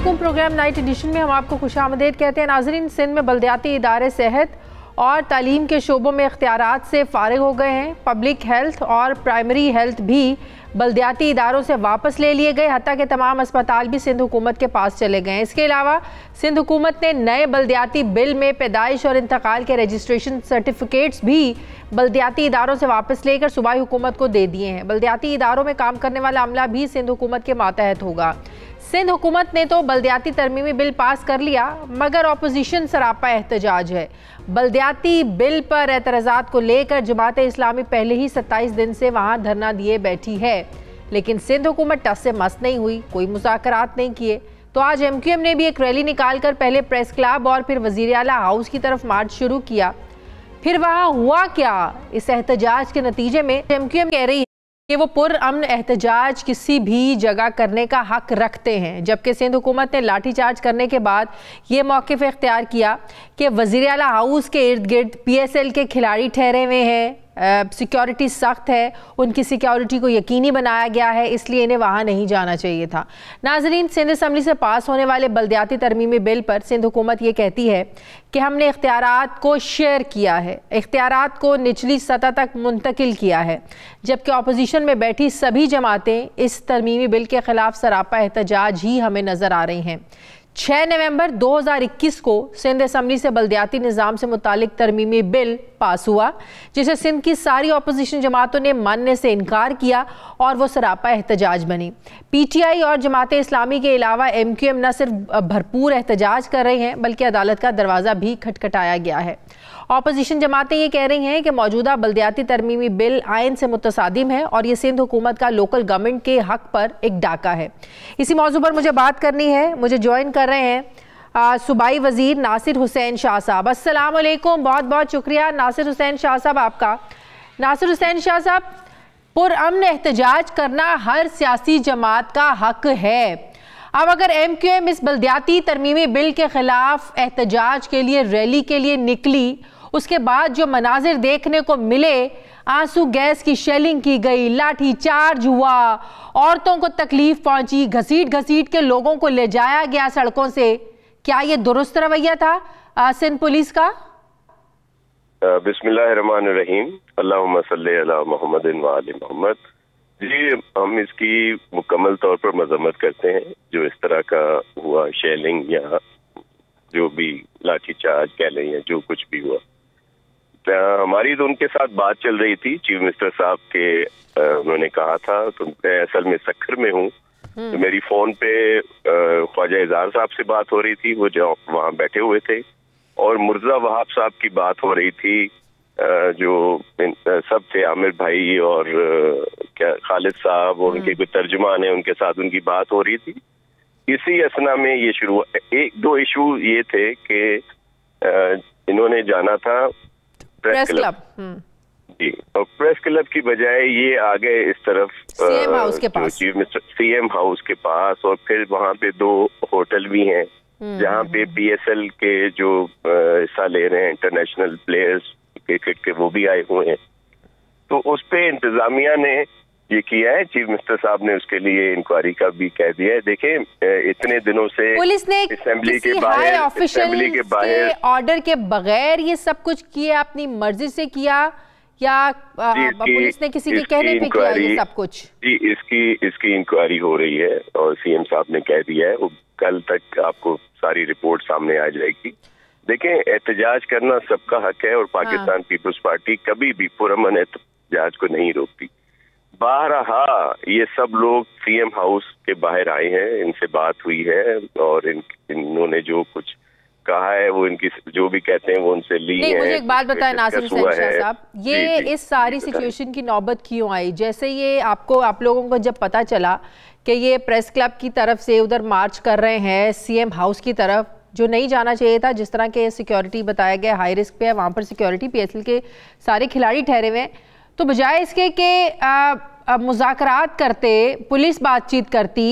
अस्सलामुअलैकुम। Programme night addition में हम आपको खुशामदीद कहते हैं। नाज़रीन, सिंध में बल्दियाती इदारे सेहत और तालीम के शोबों में इख्तियारात से फारिग हो गए हैं। पब्लिक हेल्थ और प्राइमरी हेल्थ भी बल्दियाती इदारों से वापस ले लिए गए, हत्ता के तमाम अस्पताल भी सिंध हुकूमत के पास चले गए हैं। इसके अलावा सिंध हुकूमत ने नए बल्दियाती बिल में पैदाइश और इंतकाल के रजिस्ट्रेशन सर्टिफिकेट्स भी बल्दियाती इदारों से वापस लेकर सूबाई हुकूमत को दे दिए हैं। बल्दियाती इदारों में काम करने वाला अमला भी सिंध हुकूमत के मातहत होगा। सिंध हुकूमत ने तो बल्दियाती तरमीमी बिल पास कर लिया, मगर अपोजिशन सरापा एहतजाज है। बल्दियाती बिल पर एतराज़ात को लेकर जमात इस्लामी पहले ही 27 दिन से वहाँ धरना दिए बैठी है, लेकिन सिंध हुकूमत टस से मस नहीं हुई, कोई मुज़ाकरात नहीं किए। तो आज MQM ने भी एक रैली निकाल कर पहले प्रेस क्लब और फिर वज़ीर आला हाउस की तरफ मार्च शुरू किया। फिर वहाँ हुआ क्या? इस एहतजाज के नतीजे में MQM कह रही है कि वो पुरअमन एहतजाज किसी भी जगह करने का हक रखते हैं, जबकि सिंध हुकूमत ने लाठीचार्ज करने के बाद ये मौक़िफ़ इख्तियार किया कि वज़ीर आला हाउस के इर्द गिर्द PSL के खिलाड़ी ठहरे हुए हैं, सिक्योरिटी सख्त है, उनकी सिक्योरिटी को यकीनी बनाया गया है, इसलिए इन्हें वहाँ नहीं जाना चाहिए था। नाज़रीन, सिंध असम्बली से पास होने वाले बल्दियाती तरमीमी बिल पर सिंध हुकूमत ये कहती है कि हमने इख्तियारात को शेयर किया है, इख्तियारात को निचली सतह तक मुंतकिल किया है, जबकि अपोजिशन में बैठी सभी जमातें इस तरमीमी बिल के ख़िलाफ़ सरापा एहतजाज ही हमें नज़र आ रही हैं। 6 नवंबर 2021 को सिंध असम्बली से बल्दियाती निज़ाम से मुतालिक तरमीमी बिल पास हुआ, जिसे सिंध की सारी अपोजिशन जमातों ने मानने से इनकार किया और वो सरापा एहतजाज बनी। PTI और जमात इस्लामी के अलावा MQM न सिर्फ भरपूर एहतजाज कर रही हैं, बल्कि अदालत का दरवाज़ा भी खटखटाया गया है। अपोजिशन जमातें ये कह रही हैं कि मौजूदा बल्दियाती तरमीमी बिल आइन से मुतसादिम है और ये सिंध हुकूमत का लोकल गवर्नमेंट के हक पर एक डाका है। इसी मौजू पर मुझे बात करनी है। मुझे ज्वाइन कर रहे हैं सूबाई वज़ीर नासिर हुसैन शाह साहब। अस्सलाम वालेकुम, बहुत बहुत शुक्रिया नासिर हुसैन शाह साहब आपका। नासिर हुसैन शाह साहब, पुरअमन एहतजाज करना हर सियासी जमात का हक है। अब अगर MQM इस बल्दियाती तरमीमी बिल के ख़िलाफ़ एहतजाज के लिए रैली के लिए निकली, उसके बाद जो मनाजिर देखने को मिले, आंसू गैस की शेलिंग की गई, लाठी चार्ज हुआ, औरतों को तकलीफ पहुंची, घसीट घसीट के लोगों को ले जाया गया सड़कों से, क्या ये दुरुस्त रवैया था सिंध पुलिस का? बिस्मिल्लाहिर्रहमानिर्रहीम, अल्लाहुम्मा सल्ली अला मुहम्मदिन व आलि मुहम्मद। जी, हम इसकी मुकम्मल तौर पर मजम्मत करते हैं जो इस तरह का हुआ, शेलिंग या जो भी लाठीचार्ज कह लें या जो कुछ भी हुआ। हमारी तो उनके साथ बात चल रही थी, चीफ मिनिस्टर साहब के उन्होंने कहा था, तो मैं असल में सखर में हूँ, तो मेरी फोन पे ख्वाजा इज़हार साहब से बात हो रही थी, वो जो वहाँ बैठे हुए थे, और मुर्जा वहाब साहब की बात हो रही थी, जो सब थे, आमिर भाई और क्या खालिद साहब और उनके कोई तर्जुमान है, उनके साथ उनकी बात हो रही थी। इसी असना में ये शुरू, एक दो इशू ये थे कि इन्होंने जाना था प्रेस क्लब जी, और प्रेस क्लब की बजाय ये आ गए इस तरफ CM हाउस के पास, चीफ मिनिस्टर CM हाउस के पास, और फिर वहाँ पे 2 होटल भी हैं जहाँ पे PSL के जो हिस्सा ले रहे हैं इंटरनेशनल प्लेयर्स क्रिकेट के, वो भी आए हुए हैं। तो उस पे इंतजामिया ने ये किया है, चीफ मिनिस्टर साहब ने उसके लिए इंक्वायरी का भी कह दिया है। देखें, इतने दिनों से पुलिस ने असेंबली के बाहर ऑर्डर के बगैर ये सब कुछ किया, अपनी मर्जी से किया, या पुलिस ने किसी के कहने पे किया ये सब कुछ? जी, इसकी इंक्वायरी हो रही है और CM साहब ने कह दिया है, वो कल तक आपको सारी रिपोर्ट सामने आ जाएगी। देखें, एहतजाज करना सबका हक है और पाकिस्तान पीपल्स पार्टी कभी भी पुरअमन एहतजाज को नहीं रोकती। बारहा ये सब लोग CM हाउस के बाहर आए हैं, इनसे बात हुई है और इन्होंने जो कुछ कहा है वो इनकी जो भी कहते हैं वो उनसे ली है। मुझे एक बात बताएं नासिर हुसैन शाह साहब, ये इस सारी सिचुएशन की नौबत क्यों आई? जैसे ये आप लोगों को जब पता चला कि ये प्रेस क्लब की तरफ से उधर मार्च कर रहे हैं CM हाउस की तरफ, जो नहीं जाना चाहिए था, जिस तरह के सिक्योरिटी बताया गया हाई रिस्क पे है, वहाँ पर सिक्योरिटी PSL के सारे खिलाड़ी ठहरे हुए हैं, तो बजाय इसके कि मुज़ाकरात करते, पुलिस बातचीत करती,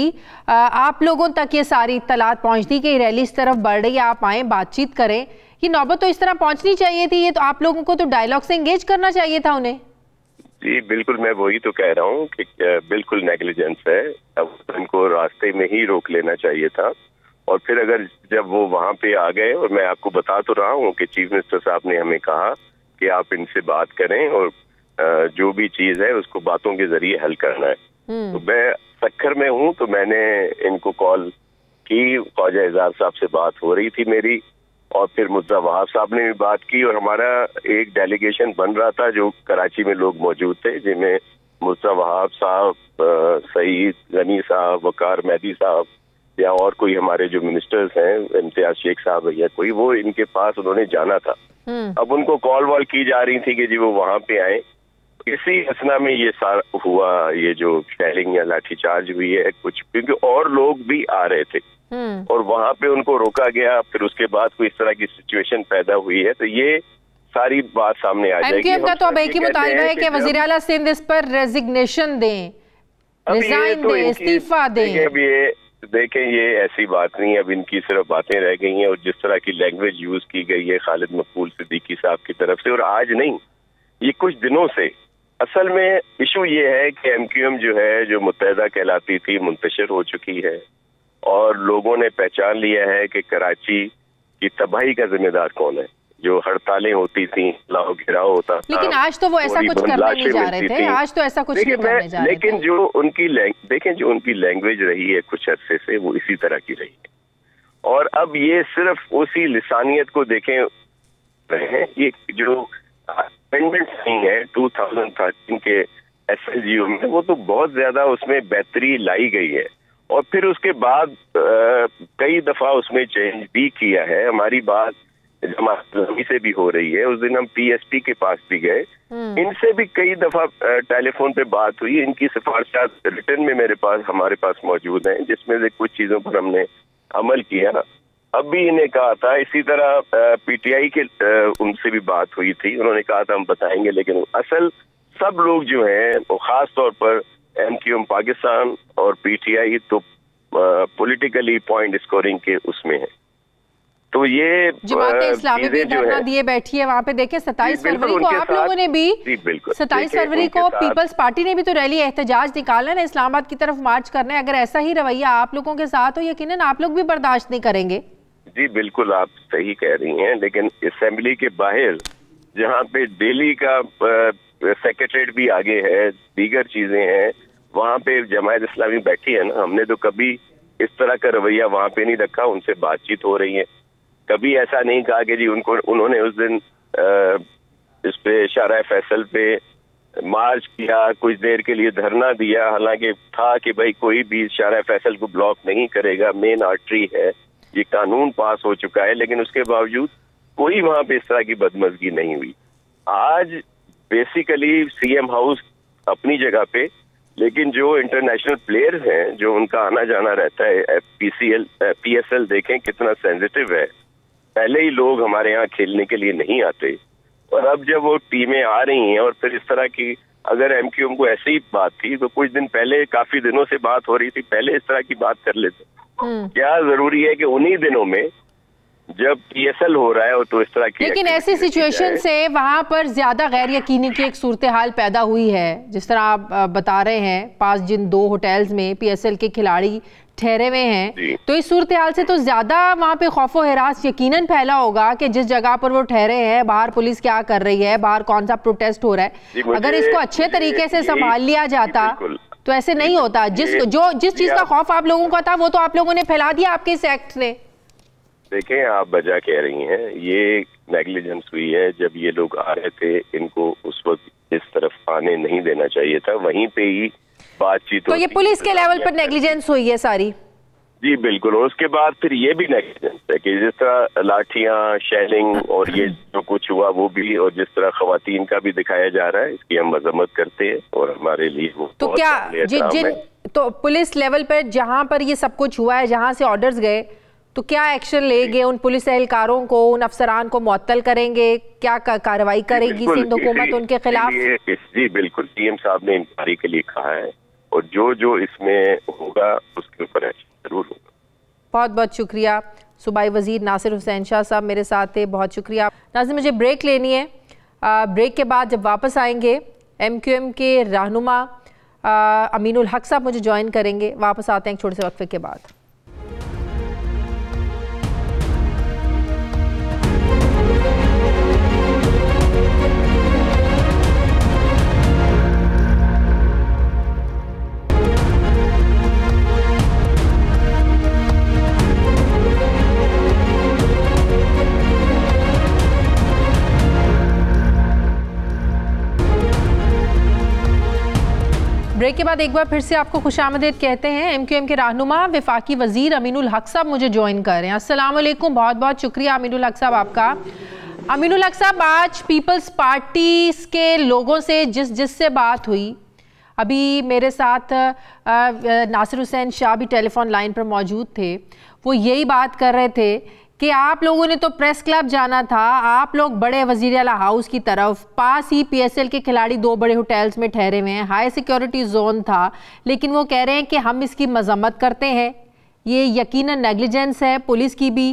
आप लोगों तक ये सारी इत्तलात पहुंचती कि रैली इस तरफ बढ़ रही है, आप आएँ बातचीत करें, ये नौबत तो इस तरह पहुंचनी चाहिए थी। ये तो आप लोगों को तो डायलॉग से एंगेज करना चाहिए था उन्हें। जी बिल्कुल, मैं वही तो कह रहा हूँ कि बिल्कुल नेग्लिजेंस है, अब उनको रास्ते में ही रोक लेना चाहिए था और फिर अगर जब वो वहाँ पे आ गए, और मैं आपको बता तो रहा हूँ कि चीफ मिनिस्टर साहब ने हमें कहा कि आप इनसे बात करें और जो भी चीज है उसको बातों के जरिए हल करना है। तो मैं सक्खर में हूँ, तो मैंने इनको कॉल की, ख्वाजा एजाज साहब से बात हो रही थी मेरी, और फिर मुर्तज़ा वहाब साहब ने भी बात की, और हमारा एक डेलीगेशन बन रहा था जो कराची में लोग मौजूद थे, जिनमें मुर्तज़ा वहाब साहब, सईद गनी साहब, वकार मेहदी साहब, या और कोई हमारे जो मिनिस्टर्स हैं, इम्तियाज शेख साहब या कोई, वो इनके पास उन्होंने जाना था। अब उनको कॉल वॉल की जा रही थी कि जी वो वहां पे आए। इसी असना में ये सारा हुआ, ये जो शेलिंग या लाठीचार्ज हुई है कुछ, क्योंकि और लोग भी आ रहे थे और वहां पे उनको रोका गया। फिर उसके बाद कोई इस तरह की सिचुएशन पैदा हुई है, तो ये सारी बात सामने आ जाएगी। एमक्यूएम का तो अब एक ही मुतालबा है कि वज़ीर आला सिंध इस पर रेजिग्नेशन दें, रिजाइन दें, इस्तीफा दें। अब ये देखें, ये ऐसी बात नहीं है, अब इनकी सिर्फ बातें रह गई हैं, और जिस तरह की लैंग्वेज यूज की गई है खालिद मकबूल सिद्दीकी साहब की तरफ से, और आज नहीं, ये कुछ दिनों से। असल में इशू ये है कि एमक्यूएम जो है, जो मुत्तहदा कहलाती थी, मुंतशिर हो चुकी है, और लोगों ने पहचान लिया है कि कराची की तबाही का जिम्मेदार कौन है। जो हड़तालें होती थी, लाओ घिराव होता था, लेकिन आज तो वो ऐसा कुछ करने नहीं जा रहे थे, आज तो ऐसा कुछ नहीं करने जा रहे थे। लेकिन जो उनकी देखें, जो उनकी लैंग्वेज रही है कुछ अरसे से, वो इसी तरह की रही है। और अब ये सिर्फ उसी लिसानियत को देखें रहे हैं। ये जो अमेंडमेंट नहीं है 2013 के SLGO में, वो तो बहुत ज्यादा उसमें बेहतरी लाई गई है, और फिर उसके बाद कई दफा उसमें चेंज भी किया है। हमारी बात जमात से भी हो रही है। उस दिन हम PSP के पास भी गए, इनसे भी कई दफा टेलीफोन पे बात हुई। इनकी सिफारिशात रिटर्न में हमारे पास मौजूद हैं, जिसमें से कुछ चीजों पर हमने अमल किया। अब भी इन्हें कहा था, इसी तरह PTI के उनसे भी बात हुई थी, उन्होंने कहा था हम बताएंगे, लेकिन असल सब लोग जो हैं वो खास तौर पर MQM पाकिस्तान और PTI तो पॉलिटिकली पॉइंट स्कोरिंग के उसमें है। तो ये जमात इस्लामी भी धरना दिए बैठी है वहाँ पे। देखें 27 फरवरी को आप लोगों ने भी, 27 फरवरी को पीपल्स पार्टी ने भी तो रैली एहतजाज निकाला ना, इस्लामाबाद की तरफ मार्च करना है। अगर ऐसा ही रवैया आप लोगों के साथ हो, यकीनन आप लोग भी बर्दाश्त नहीं करेंगे। जी बिल्कुल, आप सही कह रही हैं, लेकिन असेंबली के बाहर जहाँ पे दिल्ली का सेक्रेटरीट भी आगे है, दीगर चीजें हैं, वहाँ पे जमात इस्लामी बैठी है ना। हमने तो कभी इस तरह का रवैया वहाँ पे नहीं रखा, उनसे बातचीत हो रही है। कभी ऐसा नहीं कहा कि जी उन्होंने उस दिन इस पे शाहराह फैसल पे मार्च किया, कुछ देर के लिए धरना दिया, हालांकि था कि भाई कोई भी शाहराह फैसल को ब्लॉक नहीं करेगा, मेन आर्टरी है, ये कानून पास हो चुका है, लेकिन उसके बावजूद कोई वहां पे इस तरह की बदमजगी नहीं हुई। आज बेसिकली CM हाउस अपनी जगह पे, लेकिन जो इंटरनेशनल प्लेयर्स हैं, जो उनका आना जाना रहता है, PSL देखें कितना सेंसिटिव है। पहले ही लोग हमारे यहाँ खेलने के लिए नहीं आते, और अब जब वो टीमें आ रही हैं, और फिर इस तरह की अगर MQM को ऐसी ही बात थी तो कुछ दिन पहले, काफी दिनों से बात हो रही थी, पहले इस तरह की बात कर लेते। क्या जरूरी है कि उन्हीं दिनों में जब PSL हो रहा है और तो इस तरह की, लेकिन ऐसी सिचुएशन से वहां पर ज्यादा गैर यकीनी की एक सूरत हाल पैदा हुई है, जिस तरह आप बता रहे हैं। 5 जिन 2 होटल्स में PSL के खिलाड़ी ठहरे हुए हैं, तो इस सूरत हाल से तो ज्यादा वहां पे खौफो हिरास यकीनन फैला होगा कि जिस जगह पर वो ठहरे हैं, बाहर पुलिस क्या कर रही है, बाहर कौन सा प्रोटेस्ट हो रहा है। अगर इसको अच्छे तरीके से संभाल लिया जाता तो ऐसे नहीं होता। जिस चीज का खौफ आप लोगों का था, वो तो आप लोगों ने फैला दिया आपके इस एक्ट ने। देखें, आप बजा कह रही हैं, ये नेग्लिजेंस हुई है। जब ये लोग आ रहे थे, इनको उस वक्त इस तरफ आने नहीं देना चाहिए था, वहीं पे ही बातचीत। तो ये पुलिस के लेवल पर नेग्लिजेंस हुई है सारी। जी बिल्कुल, और उसके बाद फिर ये भी नेग्लिजेंस है कि जिस तरह लाठियां, शेलिंग और ये जो कुछ हुआ वो भी, और जिस तरह खवातीन का भी दिखाया जा रहा है, इसकी हम मजम्मत करते हैं, और हमारे लिए वो तो क्या तो पुलिस लेवल पर जहां पर ये सब कुछ हुआ है, जहां से ऑर्डर्स गए, तो क्या एक्शन लेंगे? उन पुलिस एहलकारों को, उन अफसरान को मुअत्तल करेंगे? क्या कार्रवाई करेगी सिंध हुकूमत उनके खिलाफ? जी बिल्कुल, CM साहब ने इंक्वायरी के लिए कहा है, और जो इसमें होगा उसके ऊपर एक्शन जरूर होगा। बहुत बहुत शुक्रिया। सूबाई वजीर नासिर हुसैन शाह साहब मेरे साथ थे, बहुत शुक्रिया। नाज़रीन, मुझे ब्रेक लेनी है। ब्रेक के बाद जब वापस आएंगे, MQM के रहनुमा अमीनुल हक साहब मुझे ज्वाइन करेंगे। वापस आते हैं एक छोटे से वक्फे के बाद। के बाद एक बार फिर से आपको खुशामदीद कहते हैं। MQM के रहनुमा वफाकी वजीर अमीनुल हक साहब मुझे ज्वाइन कर रहे हैं। अस्सलाम वालेकुम, बहुत बहुत शुक्रिया अमीनुल हक साहब आपका। अमीनुल हक साहब, आज पीपल्स पार्टी के लोगों से जिससे बात हुई, अभी मेरे साथ नासिर हुसैन शाह भी टेलीफोन लाइन पर मौजूद थे, वो यही बात कर रहे थे कि आप लोगों ने तो प्रेस क्लब जाना था, आप लोग बड़े वजीर आला हाउस की तरफ, पास ही PSL के खिलाड़ी 2 बड़े होटल्स में ठहरे हुए हैं, हाई सिक्योरिटी जोन था, लेकिन वो कह रहे हैं कि हम इसकी मजम्मत करते हैं, ये यकीनन नेग्लिजेंस है, पुलिस की भी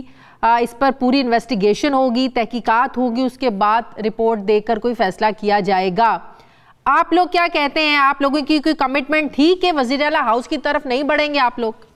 इस पर पूरी इन्वेस्टिगेशन होगी, तहकीकात होगी, उसके बाद रिपोर्ट देकर कोई फैसला किया जाएगा। आप लोग क्या कहते हैं? आप लोगों की कोई कमिटमेंट थी कि वजीर आला हाउस की तरफ नहीं बढ़ेंगे आप लोग?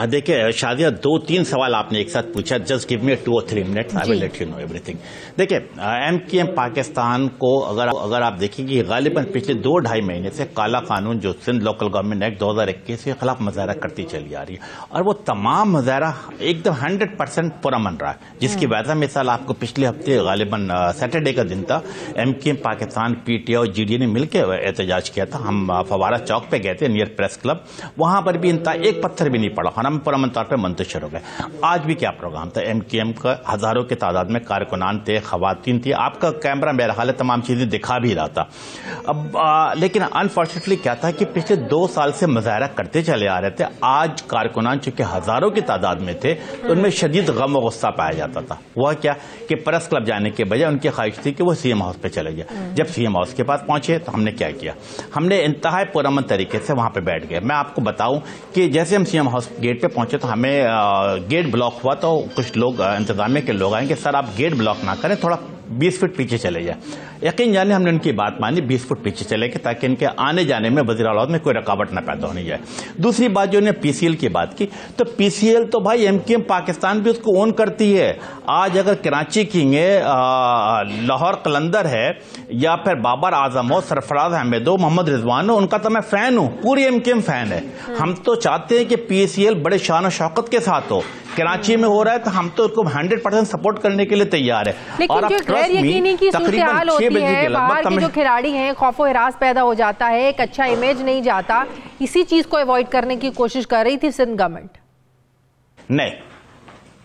देखिए शादिया, 2-3 सवाल आपने एक साथ पूछा। Just give me 2 or 3 minutes, I will let you know everything. देखिए MQM पाकिस्तान को अगर आप देखेंगे, गालिबन पिछले 2-2.5 महीने से काला कानून जो सिंध लोकल गवर्नमेंट एक्ट 2021 के खिलाफ मुजाहरा करती चली आ रही है, और वो तमाम मुजाहरा एकदम 100% पुरअमन रहा है, जिसकी वजह मिसाल आपको पिछले हफ्ते गालिबन सैटरडे का दिन था, MQM पाकिस्तान, PTI और GDA ने मिलकर एहतजाज किया था। हम फवारा चौक पे गए थे नियर प्रेस क्लब, वहां पर भी एक पत्थर भी नहीं पड़ा, हम पुरअमन तौर पर मुंतशिर हो गए। आज भी क्या प्रोग्राम था, MQM का हजारों की तादाद में कारकुनान थे, खवातीन थी, आपका कैमरा मेरा ख्याल है तमाम चीजें दिखा भी रहा था। अब लेकिन अनफॉर्चुनेटली क्या था कि पिछले 2 साल से मुजाहरा करते चले आ रहे थे। आज कारकुनान चूंकि हजारों की तादाद में थे, तो उनमें शदीद गम और गुस्सा पाया जाता था। वह क्या कि प्रेस क्लब जाने के बजाय उनकी ख्वाहिश थी कि वो CM हाउस पे चले गए। जब CM हाउस के पास पहुंचे तो हमने क्या किया, हमने इंतहाई पुरअमन तरीके से वहां पे बैठ गए। मैं आपको बताऊं कि जैसे हम CM हाउस गेट पे पहुंचे तो हमें गेट ब्लॉक हुआ, तो कुछ लोग इंतजामिया के लोग आएंगे, सर आप गेट ब्लॉक ना करें, थोड़ा 20 फीट पीछे चले जाए। यकीन जाने हमने उनकी बात मानी, 20 फुट पीछे चले गए ताकि इनके आने जाने में वज़ीर आला में कोई रुकावट न पैदा होने जाए। दूसरी बात जो उन्होंने PCL की बात की, तो PCL तो भाई MQM पाकिस्तान भी उसको ओन करती है। आज अगर कराची किंग है, लाहौर कलंदर है, या फिर बाबर आजम हो, सरफराज अहमद हो, मोहम्मद रिजवान हो, उनका तो मैं फैन हूं, पूरी MQM फैन है। हम तो चाहते हैं कि PCL बड़े शान और शौकत के साथ हो। कराची में हो रहा है तो हम तो उसको 100% सपोर्ट करने के लिए तैयार है। लेकिन जो गैर यकीनी की सूरत-ए-हाल होती है, बाहर के जो खिलाड़ी हैं, खौफो हिरास पैदा हो जाता है, एक अच्छा इमेज नहीं जाता, इसी चीज को अवॉइड करने की कोशिश कर रही थी सिंध गवर्नमेंट। नहीं,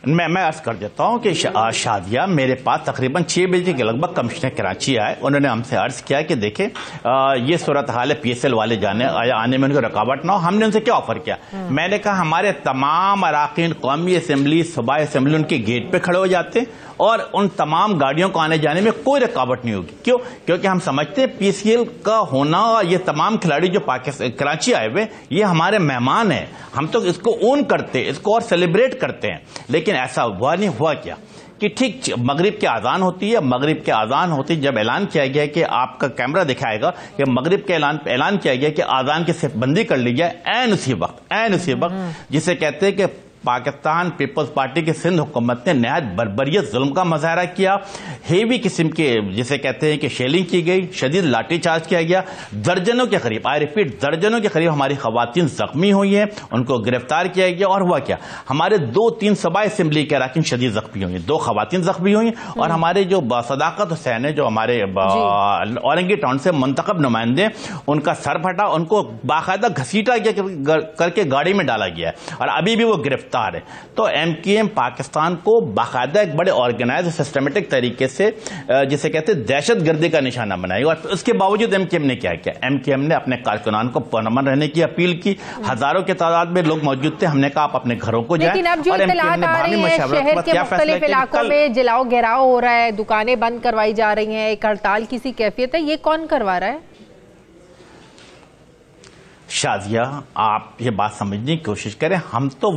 मैं अर्ज कर देता हूं कि शादिया मेरे पास तकरीबन 6 बजे के लगभग कमिश्नर कराची आए। उन्होंने हमसे अर्ज किया कि देखें ये सूरत हाल है, PSL वाले आने में उनको रुकावट ना हो। हमने उनसे क्या ऑफर किया, मैंने कहा हमारे तमाम अराकीन कौमी असम्बली, सूबाई असम्बली उनके गेट पे खड़े हो जाते और उन तमाम गाड़ियों को आने जाने में कोई रुकावट नहीं होगी। क्यों? क्योंकि हम समझते हैं PCL का होना, ये तमाम खिलाड़ी जो कराची आए हुए, ये हमारे मेहमान हैं, हम तो इसको ओन करते, इसको और सेलिब्रेट करते हैं। लेकिन ऐसा हुआ नहीं। हुआ क्या कि ठीक मगरिब की आजान होती है, मगरिब की आजान होती जब ऐलान किया गया कि आपका कैमरा दिखाएगा कि मगरिब के ऐलान किया गया कि आजान की सिर्फबंदी कर ली जाए, ऐन उसी वक्त जिसे कहते हैं कि पाकिस्तान पीपल्स पार्टी की सिंध हुकूमत ने नहायत बर्बरियत जुल्म का मुजाहरा किया। हेवी किस्म के जिसे कहते हैं कि शेलिंग की गई, शदीद लाठीचार्ज किया गया, दर्जनों के करीब, आई रिपीट दर्जनों के करीब हमारी खवातीन जख्मी हुई हैं, उनको गिरफ्तार किया गया। और हुआ क्या, हमारे 2-3 सूबाई असेंबली के अरकान शदीद जख्मी हुई, 2 खवातीन जख्मी हुई, और हमारे जो सदाकत हुसैन है, जो हमारे औरंगी टाउन से मुंतखब नुमाइंदे, उनका सर फटा, उनको बाकायदा घसीटा करके गाड़ी में डाला गया और अभी भी वो गिरफ्तार है। तो MQM पाकिस्तान को बाकायदा एक बड़े ऑर्गेनाइज सिस्टमेटिक तरीके से जिसे कहते हैं दहशतगर्दी का निशाना बनाएगा। और उसके बावजूद MQM ने क्या किया, MQM ने अपने कारकुनान को पुरअमन रहने की अपील की। हजारों के तादाद में लोग मौजूद थे, हमने कहा आप अपने घरों को जाएं। लेकिन अब जो इत्तलात आ रही है, शहर के मुख्तलिफ इलाकों में जलाओ घेराव हो रहा है, दुकानें बंद करवाई जा रही हैं, एक हड़ताल की सी कैफियत है, ये कौन करवा रहा है? शादिया, आप ये बात समझने की कोशिश करें, हम तो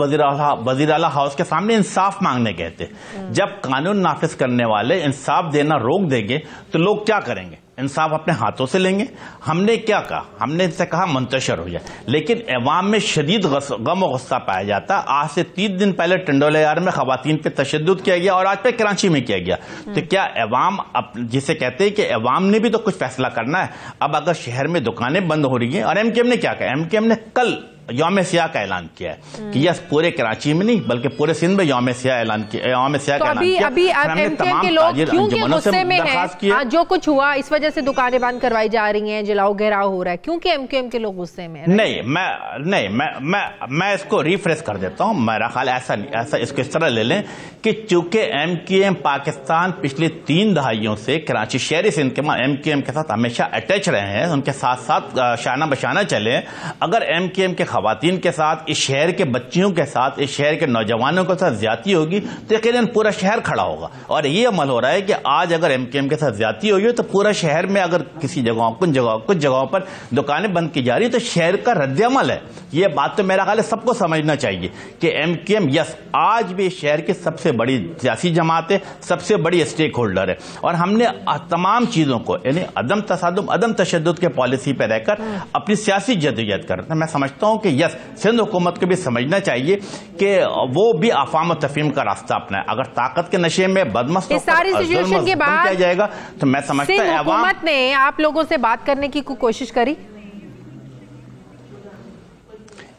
वज़ीर आला हाउस के सामने इंसाफ मांगने गए थे। जब कानून नाफिज करने वाले इंसाफ देना रोक देंगे तो लोग क्या करेंगे, इंसाफ अपने हाथों से लेंगे। हमने क्या कहा, हमने इनसे कहा मुंतशिर हो जाए, लेकिन अवाम में शदीद गम और गुस्सा पाया जाता। आज से 3 दिन पहले टंडोलायार में खवातीन पे तशद्दुद किया गया और आज पे कराची में किया गया। तो क्या अवाम, जिसे कहते हैं कि अवाम ने भी तो कुछ फैसला करना है। अब अगर शहर में दुकानें बंद हो रही हैं, और MQM ने क्या कहा, MQM ने कल यौम सियाह का ऐलान किया है कि यस पूरे कराची में नहीं बल्कि पूरे सिंध में यौम सियाह ऐलान किया, यौम सियाह का ऐलान किया। अभी एमकेएम के लोग क्यों के गुस्से में हैं? जो कुछ हुआ इस वजह से दुकानें बंद करवाई जा रही हैं, जलाओ घेराव हो रहा है, क्योंकि एमकेएम के लोग गुस्से में? मैं इसको रिफ्रेश कर देता हूं। मेरा ख्याल ऐसा इसको इस तरह ले लें कि चूंकि एमकेएम पाकिस्तान पिछले 3 दहाइयों से कराची शहरी सिंध के एमकेएम के साथ हमेशा अटैच रहे हैं, उनके साथ साथ शाना बशाना चले। अगर एमकेएम के खवातीन के साथ, इस शहर के बच्चियों के साथ, इस शहर के नौजवानों के साथ ज्यादती होगी तो यकीनन पूरा शहर खड़ा होगा। और ये अमल हो रहा है कि आज अगर एमकेएम के साथ ज्यादती हुई है तो पूरा शहर में अगर किसी जगहों कुछ जगहों पर दुकानें बंद की जा रही है तो शहर का रद्द-ए-अमल है। ये बात तो मेरा ख्याल है सबको समझना चाहिए कि एमकेएम यस आज भी शहर की सबसे बड़ी सियासी जमात है, सबसे बड़ी स्टेक होल्डर है। और हमने तमाम चीजों को यानी अदम तसादुम, अदम तशद्दुद के पॉलिसी पर रहकर अपनी सियासी जदोजहद करते हैं। मैं समझता हूं कि यस सिंध हुकूमत को भी समझना चाहिए कि वो भी अफवाम और तफहीम का रास्ता अपनाए। अगर ताकत के नशे में बदमस्त सारी सिचुएशन के बाद किया जाएगा तो मैं समझता हूं हुकूमत ने आप लोगों से बात करने की कोशिश करी।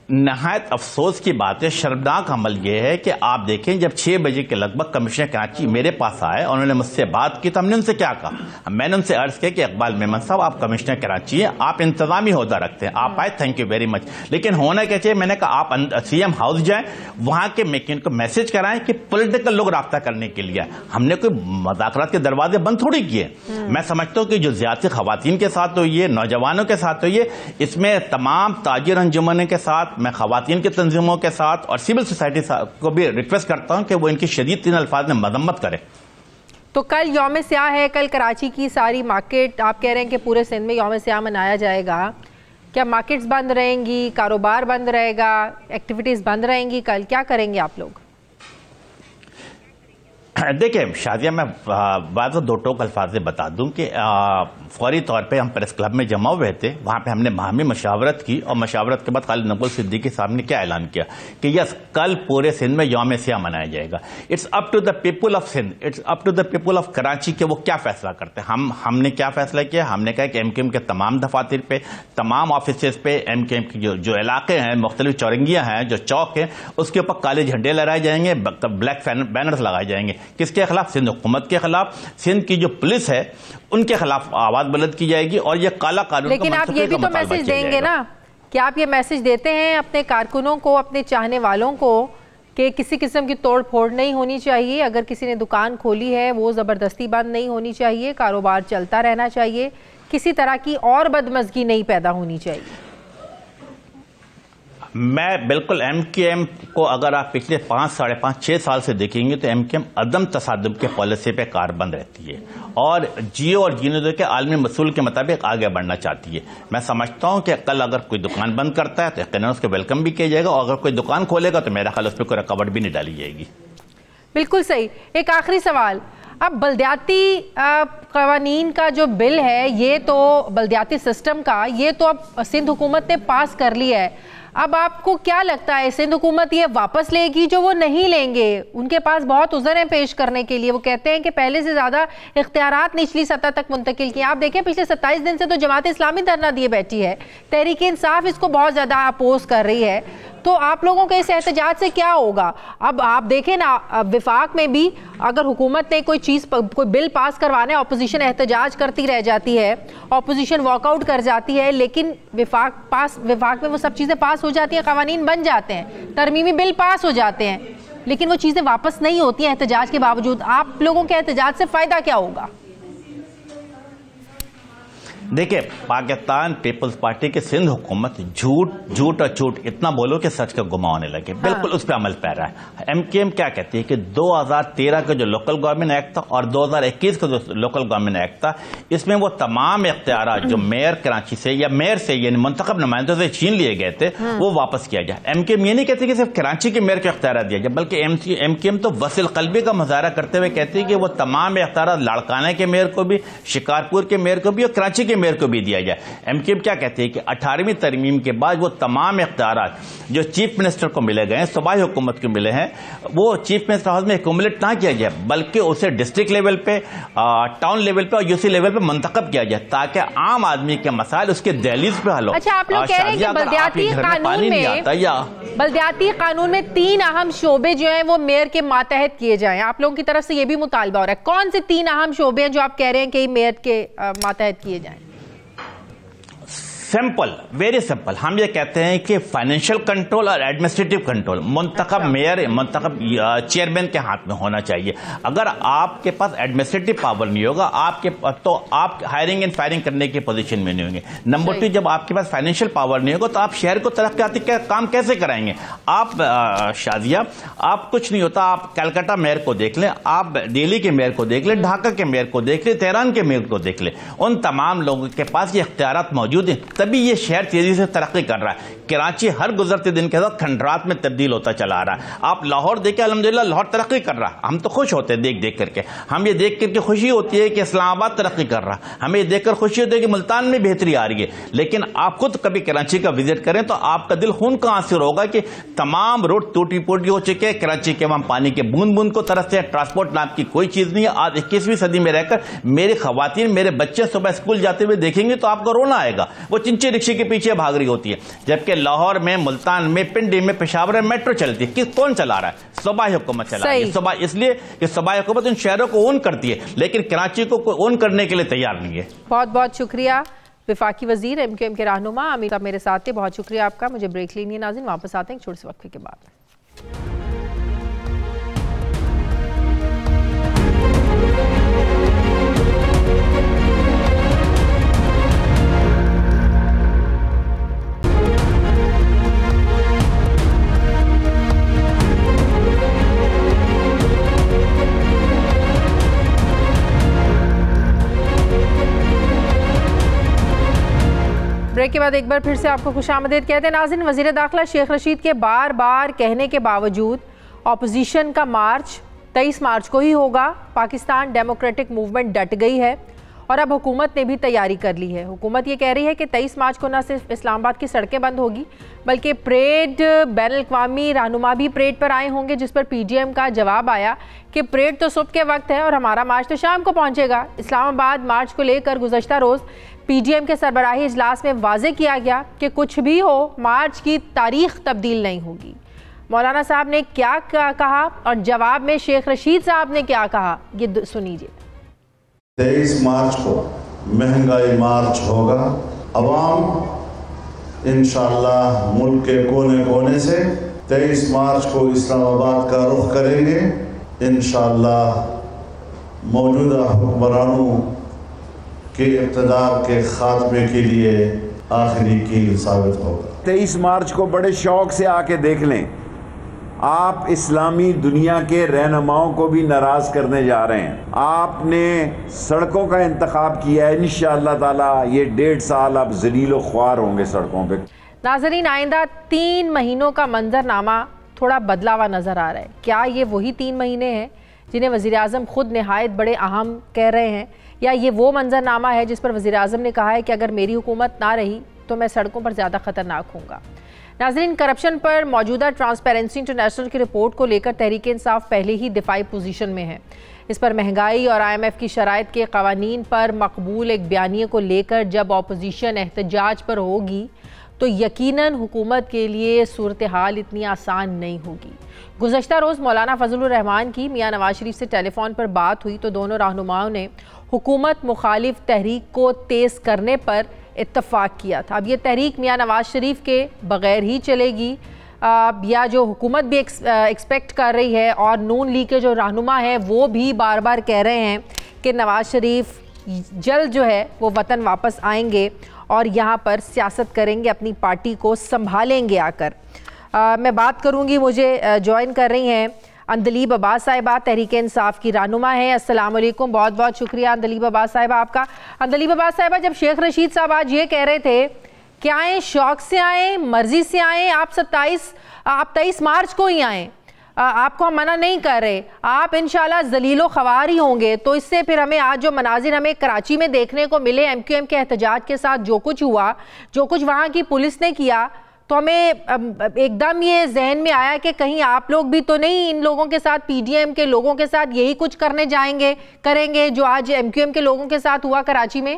नहायत अफसोस की बात है, शर्मनाक अमल यह है कि आप देखें जब 6 बजे के लगभग कमिश्नर कराची मेरे पास आए और उन्होंने मुझसे बात की तो हमने उनसे क्या कहा? मैंने उनसे अर्ज किया कि इकबाल मेमन साहब आप कमिश्नर कराची हैं, आप इंतजामी ओहदा रखते हैं, आप आए, थैंक यू वेरी मच, लेकिन होना क्या चाहिए? मैंने कहा आप सीएम हाउस जाएं, वहां के मेकिन को मैसेज कराएं कि पॉलिटिकल लोग राब्ता करने के लिए। हमने कोई मुज़ाकरात के दरवाजे बंद थोड़ी किए। मैं समझता हूँ कि जो ज्यादा खवातीन के साथ हुई है, नौजवानों के साथ हुई है, इसमें तमाम ताजिर अंजुमन के साथ, मैं खवातीन की तंजीमों के साथ और सिविल सोसाइटी को भी रिक्वेस्ट करता हूं कि वो इनकी शदीद 3 अल्फाज में मजम्मत करें। तो कल यौम सियाह है, कल कराची की सारी मार्केट, आप कह रहे हैं कि पूरे सिंध में यौम सियाह मनाया जाएगा, क्या मार्केट्स बंद रहेंगी, कारोबार बंद रहेगा, एक्टिविटीज बंद रहेंगी? कल क्या करेंगे आप लोग? देखिए शादिया, मैं बात 2 टोक अल्फाज से बता दूं कि फौरी तौर पे हम प्रेस क्लब में जमा हुए थे, वहां पे हमने बाहमी मशावरत की और मशावरत के बाद खालिद नकुल सिद्दीकी साहब ने क्या ऐलान किया कि यस कल पूरे सिंध में यौम सियाह मनाया जाएगा। It's up to the people of Sindh, it's up to the people of Karachi के वो क्या फैसला करते हैं। हमने क्या फैसला किया? हमने कहा कि एमकेएम के तमाम दफातर पे, तमाम ऑफिस पे एमकेएम की जो इलाके हैं, मुख्तलिफ चौरंगियां हैं, जो चौक हैं, उसके ऊपर काले झंडे लहराए जाएंगे, ब्लैक बैनर्स लगाए जाएंगे। किसके खिलाफ? सिंध हुकूमत के खिलाफ। सिंध की जो पुलिस है उनके खिलाफ आवाज बुलंद की जाएगी और ये काला कानून। लेकिन आप ये भी तो मैसेज देंगे ना, कि आप ये मैसेज देते हैं अपने कारकुनों को, अपने चाहने वालों को, कि किसी किस्म की तोड़ फोड़ नहीं होनी चाहिए, अगर किसी ने दुकान खोली है वो जबरदस्ती बंद नहीं होनी चाहिए, कारोबार चलता रहना चाहिए, किसी तरह की और बदमज़गी नहीं पैदा होनी चाहिए। मैं बिल्कुल एमकेएम को अगर आप पिछले 5, साढ़े 5, 6 साल से देखेंगे तो एमकेएम अदम तसादुम के पॉलिसी पे कारबंद रहती है और जियो और जीने दो के आलमी मसूल के मुताबिक आगे बढ़ना चाहती है। मैं समझता हूं कि कल अगर कोई दुकान बंद करता है तो यकीनन उसको वेलकम भी किया जाएगा और अगर कोई दुकान खोलेगा तो मेरा ख्याल उस पर कोई रुकावट भी नहीं डाली जाएगी। बिल्कुल सही। एक आखिरी सवाल, अब बल्दियाती कवानीन का जो बिल है, ये तो बल्दियाती सिस्टम का, ये तो अब सिंध हुकूमत ने पास कर लिया है। अब आपको क्या लगता है सिंध हुकूमत ये वापस लेगी? जो वो नहीं लेंगे उनके पास बहुत उज़र हैं पेश करने के लिए, वो कहते हैं कि पहले से ज़्यादा इख्तियारात निचली सतह तक मुंतकिल किए। आप देखें पिछले 27 दिन से तो जमात इस्लामी धरना दिए बैठी है, तहरीक इंसाफ इसको बहुत ज़्यादा अपोज कर रही है, तो आप लोगों के इस एहतजाज से क्या होगा? अब आप देखें ना, विफाक में भी अगर हुकूमत ने कोई चीज़, कोई बिल पास करवाना है, अपोजिशन एहतजाज करती रह जाती है, अपोजिशन वॉकआउट कर जाती है, लेकिन विफाक में वो सब चीज़ें पास हो जाती हैं, कवानीन बन जाते हैं, तरमीमी बिल पास हो जाते हैं, लेकिन वो चीज़ें वापस नहीं होती हैं एहतजाज के बावजूद। आप लोगों के एहतजाज से फ़ायदा क्या होगा? देखिए, पाकिस्तान पीपल्स पार्टी की सिंध हुकूमत झूठ और झूठ इतना बोलो कि सच का गुमा होने लगे, बिल्कुल उस पर अमल पैरा है। एमकेएम क्या कहती है कि 2013 का जो लोकल गवर्नमेंट एक्ट था और 2021 का जो लोकल गवर्नमेंट एक्ट था, इसमें वो तमाम इख्तियार जो मेयर कराची से या मेयर से यानी मुंतखब नुमाइंदों से छीन लिए गए थे वो वापस किया जाए। एमकेएम ये नहीं कहती कि सिर्फ कराची के मेयर को इख्तियार दिया जाए, बल्कि एमकेएम तो वसील कल्बी का मुजाहरा करते हुए कहती है कि वो तमाम इख्तियार लाड़काना के मेयर को भी, शिकारपुर के मेयर को भी और कराची के मेयर को भी दिया जाए। एमक्यूएम क्या कहते हैं कि 18वीं तरमीम के बाद वो तमाम इख्तियारात जो चीफ मिनिस्टर को मिले गए हैं, सूबाई हुकूमत को मिले हैं, वो चीफ मिनिस्टर हाउस में एक्यूमुलेट ना किया जाए, बल्कि उसे डिस्ट्रिक्ट लेवल पे, टाउन लेवल पे और यूसी लेवल पे मुंतखब किया जाए, ताकि आम आदमी के मसाइल उसके दहलीज पे हल हो। अच्छा, आप लोग कह रहे हैं कि बल्दियाती कानून में 3 अहम शोबे जो हैं वो मेयर के मातहत किए जाएं। आप लोगों की तरफ से ये भी मुतालबा हो रहा है। कौन से 3 अहम शोबे हैं जो आप कह रहे हैं कि मेयर के मातहत किए जाएं? Simple, very simple. हम ये कहते हैं कि फाइनेंशियल कंट्रोल और एडमिनिस्ट्रेटिव कंट्रोल मुंतखब मेयर, मुंतखब चेयरमैन के हाथ में होना चाहिए। अगर आपके पास एडमिनिस्ट्रेटिव पावर नहीं होगा तो आप हायरिंग एंड फायरिंग करने की पोजीशन में नहीं होंगे। नंबर 2, जब आपके पास फाइनेंशियल पावर नहीं होगा तो आप शहर को तरक्याती काम कैसे कराएंगे? आप शाजिया, आप कुछ नहीं होता, आप कलकत्ता मेयर को देख लें, आप दिल्ली के मेयर को देख लें, ढाका के मेयर को देख लें, तेहरान के मेयर को देख लें, उन तमाम लोगों के पास ये इख्तियारात मौजूद हैं, तभी ये शहर तेजी से तरक्की कर रहा है। कराची हर गुजरते दिन के साथ खंडरात में तब्दील होता चला आ रहा है। आप लाहौर देखें, अल्हम्दुलिल्लाह लाहौर तरक्की कर रहा है, हम तो खुश होते हैं देख देख करके। हम ये देख करके खुशी होती है कि इस्लामाबाद तरक्की कर रहा है, हमें ये देखकर खुशी होती है कि मुल्तान में बेहतरी आ रही है। लेकिन आप खुद कभी कराची का विजिट करें तो आपका दिल खून का आंसू होगा कि तमाम रोड टूटी फूटी हो चुके हैं। कराची के वहां पानी के बूंद बूंद को तरसते हैं, ट्रांसपोर्ट नाम की कोई चीज नहीं है। आज 21वीं सदी में रहकर मेरी खवातीन, मेरे बच्चे सुबह स्कूल जाते हुए देखेंगे तो आपको रोना आएगा। वो चिंची रिक्शे के पीछे भाग रही होती है, जबकि लाहौर में, मुल्तान में, पिंडी में, पेशावर में मेट्रो चलती है। कौन चला रहा है? सूबाई हुकूमत चला रही है। सूबाई, इसलिए कि सूबाई हुकूमत उन शहरों को ओन करती है, लेकिन कराची को कोई ओन करने के लिए तैयार नहीं है। बहुत बहुत शुक्रिया वफाकी वजीर, एमक्यूएम के रहनुमा अमीर साहब मेरे साथ थे। बहुत शुक्रिया आपका। मुझे ब्रेक लेनी है नाज़रीन, वापस आते हैं छोटे से वक्फे के बाद। ब्रेक के बाद एक बार फिर से आपको खुशामदीद कहते हैं नाज़रीन। वज़ीर दाखिला शेख रशीद के बार बार कहने के बावजूद अपोजिशन का मार्च 23 मार्च को ही होगा। पाकिस्तान डेमोक्रेटिक मूवमेंट डट गई है और अब हुकूमत ने भी तैयारी कर ली है। हुकूमत ये कह रही है कि 23 मार्च को न सिर्फ इस्लामाबाद की सड़कें बंद होगी बल्कि परेड, बैनुल-अक़वामी रहनुमा भी परेड पर आए होंगे, जिस पर PGM का जवाब आया कि परेड तो सुबह के वक्त है और हमारा मार्च तो शाम को पहुंचेगा। इस्लामाबाद मार्च को लेकर गुज़श्ता रोज़ PGM के सरबराही इजलास में वाजे किया गया कि कुछ भी हो मार्च की तारीख तब्दील नहीं होगी। मौलाना साहब ने क्या कहा और जवाब में शेख रशीद साहब ने क्या कहा, ये सुनीजिए। 23 मार्च को महंगाई मार्च होगा। अवाम इंशाअल्लाह मुल्क के कोने कोने से 23 मार्च को इस्लामाबाद का रुख करेंगे। इंशाअल्लाह मौजूदा हुक्मरानों के इक़्तिदार के खात्मे के लिए आखिरी कील साबित होगा। 23 मार्च को बड़े शौक से आके देख लें, आप इस्लामी दुनिया के रहनुमाओं को भी नाराज करने जा रहे हैं। आपने सड़कों का इंतखाब किया है, इंशाअल्लाह ताला ये 1.5 साल आप ज़लील व ख्वार होंगे सड़कों पे। नाज़रीन, आइंदा 3 महीनों का मंजरनामा थोड़ा बदला हुआ नजर आ रहा है। क्या ये वही 3 महीने हैं जिन्हें वज़ीर आज़म खुद नहायत बड़े अहम कह रहे हैं, या ये वो मंजरनामा है जिस पर वज़ीर आज़म ने कहा है कि अगर मेरी हुकूमत ना रही तो मैं सड़कों पर ज़्यादा ख़तरनाक हूँगा। नाज़रीन, करप्शन पर मौजूदा ट्रांसपेरेंसी इंटरनेशनल की रिपोर्ट को लेकर तहरीक इंसाफ पहले ही दिफाई पोजीशन में है। इस पर महंगाई और IMF की शराइत के कवानीन पर मकबूल एक बयानिए को लेकर जब अपोजिशन एहतजाज पर होगी तो यकीनन हुकूमत के लिए सूरत हाल इतनी आसान नहीं होगी। गुज़श्ता रोज़ मौलाना फजलुर रहमान की मियाँ नवाज शरीफ से टेलीफोन पर बात हुई तो दोनों रहनुमाओं ने हुकूमत मुखालिफ तहरीक को तेज़ करने पर इत्तफाक किया था। अब ये तहरीक मियाँ नवाज शरीफ के बग़ैर ही चलेगी या जो हुकूमत भी एक्सपेक्ट कर रही है, और नून लीग के जो रहनुमा हैं वो भी बार बार कह रहे हैं कि नवाज शरीफ जल्द जो है वो वतन वापस आएंगे और यहाँ पर सियासत करेंगे, अपनी पार्टी को संभालेंगे आकर। मैं बात करूँगी, मुझे ज्वाइन कर रही हैं अंदलीब अब्बास साहिबा, तहरीक इंसाफ की रहनुमा है। अस्सलाम वालेकुम, बहुत बहुत शुक्रिया अंदलीब अब्बास साहिबा आपका। अंदलीब अब्बास साहिबा, जब शेख रशीद साहब आज ये कह रहे थे कि आए शौक से आए, मर्जी से आए, आप 23 मार्च को ही आए, आपको हम मना नहीं कर रहे, आप इंशाल्लाह जलीलो खवार ही होंगे। तो इससे फिर हमें आज जो मनाजिर हमें कराची में देखने को मिले MQM के एहतजाज के साथ, जो कुछ हुआ, जो कुछ वहाँ की पुलिस ने किया, तो हमें एकदम ये जहन में आया कि कहीं आप लोग भी तो नहीं इन लोगों के साथ, PDM के लोगों के साथ यही कुछ करने करेंगे जो आज MQM के लोगों के साथ हुआ कराची में।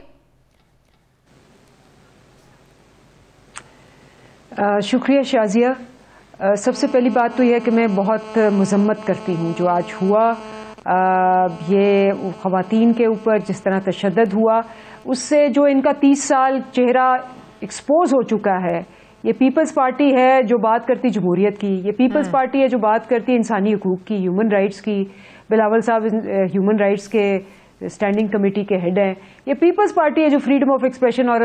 शुक्रिया शाजिया। सबसे पहली बात तो यह है कि मैं बहुत मजम्मत करती हूँ जो आज हुआ, ये ख़वातीन के ऊपर जिस तरह तशद्दुद हुआ, उससे जो इनका 30 साल चेहरा एक्सपोज हो चुका है। ये पीपल्स पार्टी है जो बात करती जमहूरियत की, ये पीपल्स पार्टी है जो बात करती इंसानी हकूक़ की, ह्यूमन राइट्स की। बिलावल साहब ह्यूमन राइट्स के स्टैंडिंग कमेटी के हेड हैं। ये पीपल्स पार्टी है जो फ्रीडम ऑफ एक्सप्रेशन और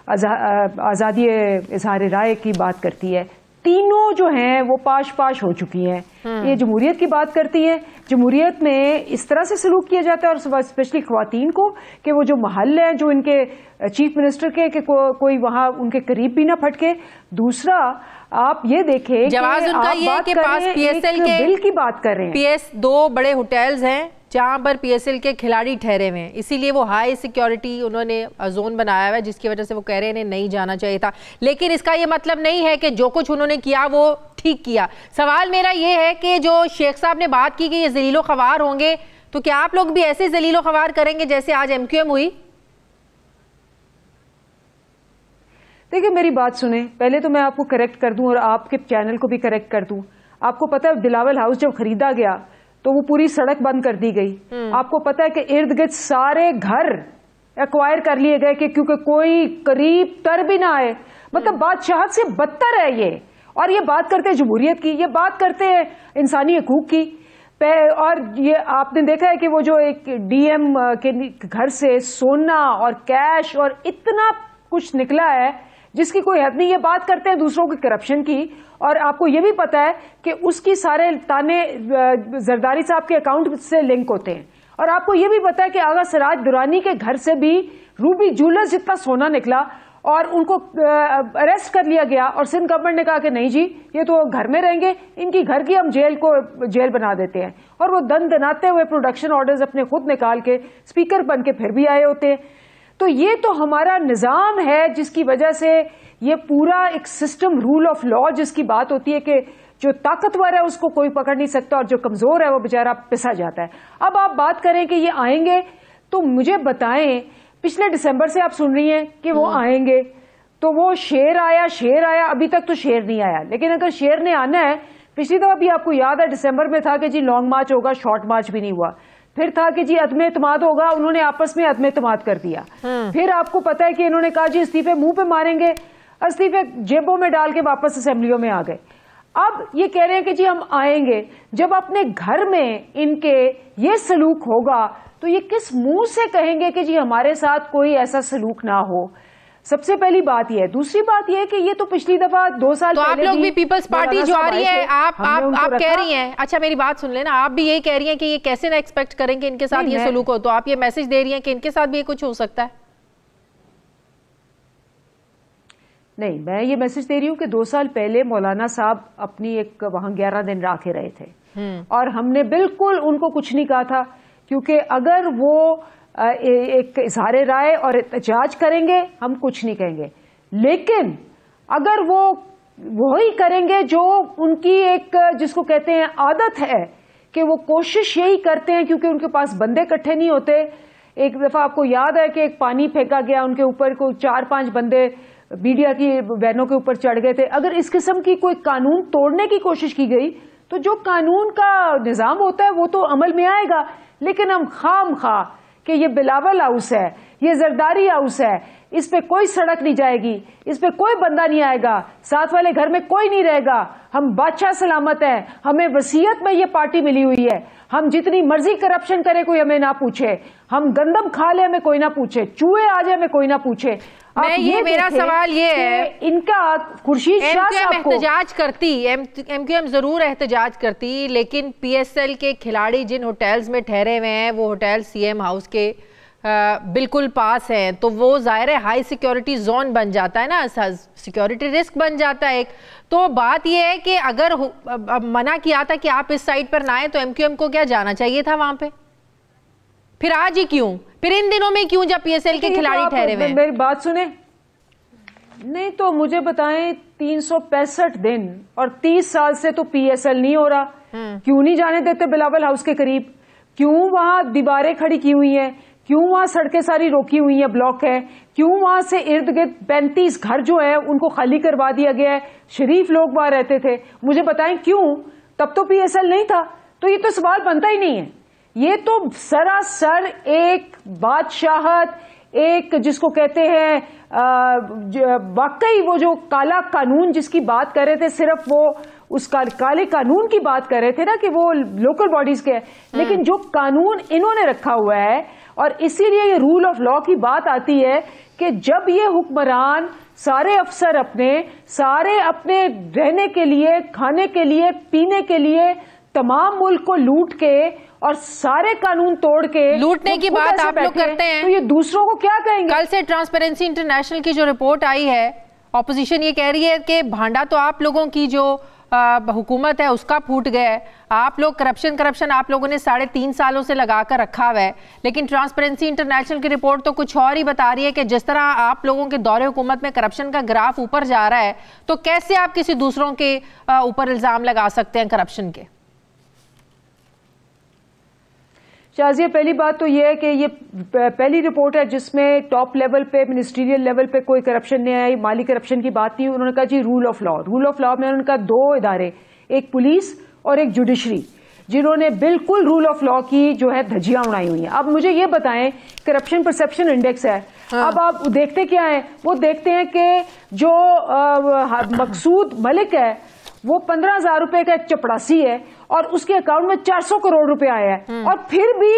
आज़ादी इज़हार राय की बात करती है। तीनों जो हैं वो पाश पाश हो चुकी हैं। ये जमहूरियत की बात करती है, जमहूरियत में इस तरह से सलूक किया जाता है, और स्पेशली ख्वातीन को, कि वो जो महल है जो इनके चीफ मिनिस्टर के कि कोई वहां उनके करीब भी ना फटके। दूसरा, आप ये देखें जवाब उनका ये है कि पास PSL के बिल की बात कर रहे हैं। दो बड़े होटल्स हैं जहां पर PSL के खिलाड़ी ठहरे हुए हैं, इसीलिए वो हाई सिक्योरिटी उन्होंने जोन बनाया हुआ है, जिसकी वजह से वो कह रहे हैं नहीं जाना चाहिए था। लेकिन इसका ये मतलब नहीं है कि जो कुछ उन्होंने किया वो ठीक किया। सवाल मेरा ये है कि जो शेख साहब ने बात की कि ये जलीलो खवार होंगे, तो क्या आप लोग भी ऐसे जलीलो खवार करेंगे जैसे आज MQM हुई? देखिए मेरी बात सुने, पहले तो मैं आपको करेक्ट कर दूं और आपके चैनल को भी करेक्ट कर दूं। आपको पता है बिलावल हाउस जब खरीदा गया तो वो पूरी सड़क बंद कर दी गई। आपको पता है कि इर्द गिर्द सारे घर एक्वायर कर लिए गए कि क्योंकि कोई करीब तर भी ना आए। मतलब बादशाहत से बदतर है ये। और ये बात करते हैं जमहूरियत की, ये बात करते हैं इंसानी हकूक की। और ये आपने देखा है कि वो जो एक DM के घर से सोना और कैश और इतना कुछ निकला है जिसकी कोई हद नहीं। ये बात करते हैं दूसरों की करप्शन की, और आपको ये भी पता है कि उसकी सारे ताने जरदारी साहब के अकाउंट से लिंक होते हैं। और आपको ये भी पता है कि आगा सिराज दुरानी के घर से भी रूबी ज्वेलर्स जितना सोना निकला और उनको अरेस्ट कर लिया गया, और सिंध गवर्नमेंट ने कहा कि नहीं जी ये तो घर में रहेंगे, इनकी घर की हम जेल बना देते हैं। और वो दन दनाते हुए प्रोडक्शन ऑर्डर्स अपने खुद निकाल के स्पीकर बन के फिर भी आए होते हैं। तो ये तो हमारा निजाम है जिसकी वजह से ये पूरा एक सिस्टम, रूल ऑफ लॉ जिसकी बात होती है कि जो ताकतवर है उसको कोई पकड़ नहीं सकता और जो कमजोर है वो बेचारा पिसा जाता है। अब आप बात करें कि ये आएंगे, तो मुझे बताएं, पिछले दिसंबर से आप सुन रही हैं कि वो आएंगे, तो वो शेर आया, अभी तक तो शेर नहीं आया। लेकिन अगर शेर ने आना है, पिछली दफा भी आपको याद है दिसंबर में था कि जी लॉन्ग मार्च होगा, शॉर्ट मार्च भी नहीं हुआ। फिर था कि जी अदम एतमाद होगा, उन्होंने आपस में अदम एतमाद कर दिया। फिर आपको पता है कि इन्होंने कहा जी इस्तीफे मुंह पे मारेंगे, इस्तीफे जेबों में डाल के वापस असेंबलियों में आ गए। अब ये कह रहे हैं कि जी हम आएंगे। जब अपने घर में इनके ये सलूक होगा तो ये किस मुंह से कहेंगे कि जी हमारे साथ कोई ऐसा सलूक ना हो? सबसे पहली बात यह है। दूसरी बात यह है कि ये तो पिछली दफा 2 साल तो आप लोग भी पीपल्स पार्टी जो आ रही है, आप कह रही हैं, अच्छा मेरी बात सुन लेना, आप भी यही कह रही हैं कि ये कैसे ना एक्सपेक्ट करेंगे इनके साथ ये सलूक हो, तो आप ये मैसेज दे रही हैं कि इनके साथ भी ये कुछ हो सकता है? नहीं, मैं ये मैसेज दे रही हूँ कि 2 साल पहले मौलाना साहब अपनी एक वहां 11 दिन राखे रहे थे और हमने बिल्कुल उनको कुछ नहीं कहा था, क्योंकि अगर वो एक इज़हार राय और एहतजाज करेंगे हम कुछ नहीं कहेंगे। लेकिन अगर वो ही करेंगे जो उनकी एक जिसको कहते हैं आदत है कि वो कोशिश यही करते हैं, क्योंकि उनके पास बंदे इकट्ठे नहीं होते। एक दफा आपको याद है कि एक पानी फेंका गया, उनके ऊपर कोई 4-5 बंदे मीडिया की वैनों के ऊपर चढ़ गए थे। अगर इस किस्म की कोई कानून तोड़ने की कोशिश की गई तो जो कानून का निजाम होता है वो तो अमल में आएगा। लेकिन हम खामखा कि ये बिलावल हाउस है, ये जरदारी हाउस है, इस पे कोई सड़क नहीं जाएगी, इस पे कोई बंदा नहीं आएगा, साथ वाले घर में कोई नहीं रहेगा, हम बादशाह सलामत है, हमें वसीयत में ये पार्टी मिली हुई है, हम जितनी मर्जी करप्शन करे कोई हमें ना पूछे, हम गंदम खा ले हमें कोई ना पूछे, चूहे आ जाए हमें कोई ना पूछे। मेरा सवाल ये है, इनका खुर्शीद शाह साहब को एहतजाज करती, MQM जरूर एहतजाज करती, लेकिन PSL के खिलाड़ी जिन होटल्स में ठहरे हुए हैं वो होटल CM हाउस के बिल्कुल पास हैं, तो वो ज़ाहिर है हाई सिक्योरिटी जोन बन जाता है ना, सिक्योरिटी रिस्क बन जाता है एक। तो बात ये है कि अगर मना किया था कि आप इस साइड पर ना आए, तो MQM को क्या जाना चाहिए था वहां पे? फिर आज ही क्यों, फिर इन दिनों में क्यों, जब PSL के खिलाड़ी ठहरे हुए हैं? मेरी बात सुने, नहीं तो मुझे बताएं 365 दिन और 30 साल से तो PSL नहीं हो रहा, क्यों नहीं जाने देते बिलावल हाउस के करीब? क्यों वहां दीवारें खड़ी की हुई हैं? क्यों वहां सड़कें सारी रोकी हुई हैं, ब्लॉक है? क्यों वहां से इर्द गिर्द 35 घर जो है उनको खाली करवा दिया गया है? शरीफ लोग वहां रहते थे, मुझे बताएं क्यों? तब तो PSL नहीं था। तो ये तो सवाल बनता ही नहीं है। ये तो सरासर एक बादशाहत, एक जिसको कहते हैं वाकई वो जो काला कानून जिसकी बात कर रहे थे, सिर्फ वो उस काले कानून की बात कर रहे थे ना कि वो लोकल बॉडीज के, लेकिन जो कानून इन्होंने रखा हुआ है, और इसीलिए ये रूल ऑफ लॉ की बात आती है कि जब ये हुक्मरान सारे अफसर सारे अपने रहने के लिए, खाने के लिए, पीने के लिए तमाम मुल्क को लूट के और सारे कानून तोड़ के लूटने की बात आप लोग करते हैं, तो ये दूसरों को क्या कहेंगे? कल से ट्रांसपेरेंसी इंटरनेशनल की जो रिपोर्ट आई है, ऑपोजिशन ये कह रही है कि भांडा तो आप लोगों की जो हुकूमत है उसका फूट गया है, आप लोग करप्शन आप लोगों ने 3.5 सालों से लगा कर रखा हुआ है। लेकिन ट्रांसपेरेंसी इंटरनेशनल की रिपोर्ट तो कुछ और ही बता रही है कि जिस तरह आप लोगों के दौरे हुकूमत में करप्शन का ग्राफ ऊपर जा रहा है, तो कैसे आप किसी दूसरों के ऊपर इल्जाम लगा सकते हैं करप्शन के? शाजिया, पहली बात तो यह है कि ये पहली रिपोर्ट है जिसमें टॉप लेवल पे, मिनिस्ट्रियल लेवल पे कोई करप्शन नहीं आई, माली करप्शन की बात नहीं। उन्होंने कहा जी रूल ऑफ लॉ में उन्होंने कहा 2 इदारे, एक पुलिस और एक जुडिशरी, जिन्होंने बिल्कुल रूल ऑफ लॉ की जो है धज्जियां उड़ाई हुई हैं। अब मुझे ये बताएं, करप्शन परसेप्शन इंडेक्स है, अब आप देखते क्या है? वो देखते हैं कि जो मकसूद मलिक है वो 15,000 रुपए का चपड़ासी है और उसके अकाउंट में 400 करोड़ रुपए आया है, और फिर भी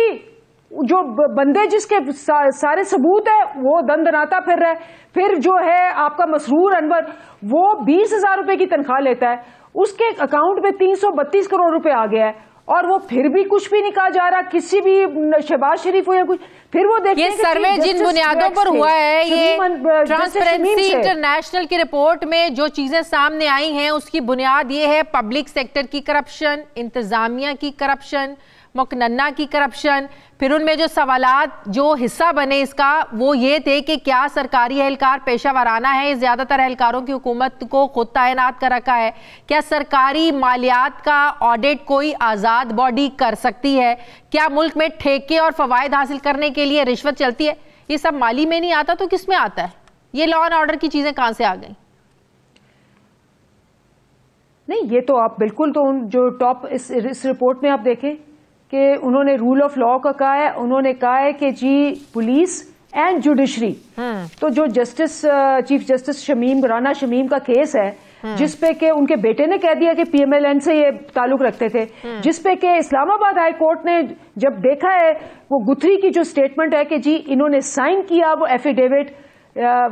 जो बंदे जिसके सारे सबूत है वो दंदनाता फिर रहा है। फिर जो है आपका मसरूर अनवर, वो 20,000 रुपए की तनख्वाह लेता है, उसके अकाउंट में 332 करोड़ रुपए आ गया है, और वो फिर भी कुछ भी नहीं कहा जा रहा, किसी भी शहबाज शरीफ हो या कुछ। फिर वो देखते ये सर्वे जिन बुनियादों पर हुआ है, ये ट्रांसपेरेंसी इंटरनेशनल की रिपोर्ट में जो चीजें सामने आई हैं उसकी बुनियाद ये है पब्लिक सेक्टर की करप्शन, इंतजामिया की करप्शन, मुकन्ना की करप्शन। फिर उनमें जो सवालात जो हिस्सा बने इसका वो ये थे कि क्या सरकारी एहलकार पेशा वाराना है, ज्यादातर एहलकारों की हुकूमत को खुद तैनात कर रखा है, क्या सरकारी मालियात का ऑडिट कोई आज़ाद बॉडी कर सकती है, क्या मुल्क में ठेके और फवायद हासिल करने के लिए रिश्वत चलती है? ये सब माली में नहीं आता तो किस में आता है? ये लॉ एंड ऑर्डर की चीजें कहां से आ गई? नहीं, ये तो आप बिल्कुल, तो जो टॉप इस रिपोर्ट में आप देखें कि उन्होंने रूल ऑफ लॉ का कहा है, उन्होंने कहा है कि जी पुलिस एंड जुडिशरी, तो जो justice chief justice Rana Shamim का केस है, जिसपे के उनके बेटे ने कह दिया कि PMLN से ये ताल्लुक रखते थे, जिसपे के इस्लामाबाद हाई कोर्ट ने जब देखा है वो गुथरी की जो स्टेटमेंट है कि जी इन्होंने साइन किया वो एफिडेविट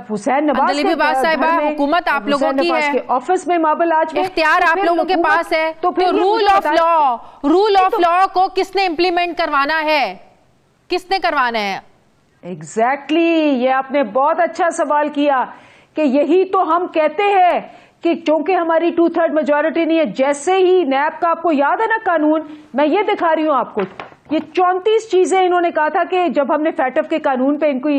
हुसैन नवाज साहिबा, हुकूमत आप लोगों की है, ऑफिस में माबल आज इख्तियार आप लोगों के पास है, तो रूल ऑफ लॉ को किसने इंप्लीमेंट करवाना है, किसने करवाना है? एग्जैक्टली, ये आपने बहुत अच्छा सवाल किया कि यही तो हम कहते हैं कि क्योंकि हमारी 2/3 मेजॉरिटी नहीं है। जैसे ही नैब का, आपको याद है ना कानून, मैं ये दिखा रही हूं आपको, ये 34 चीजें इन्होंने कहा था कि जब हमने फैटफ के कानून पे इनको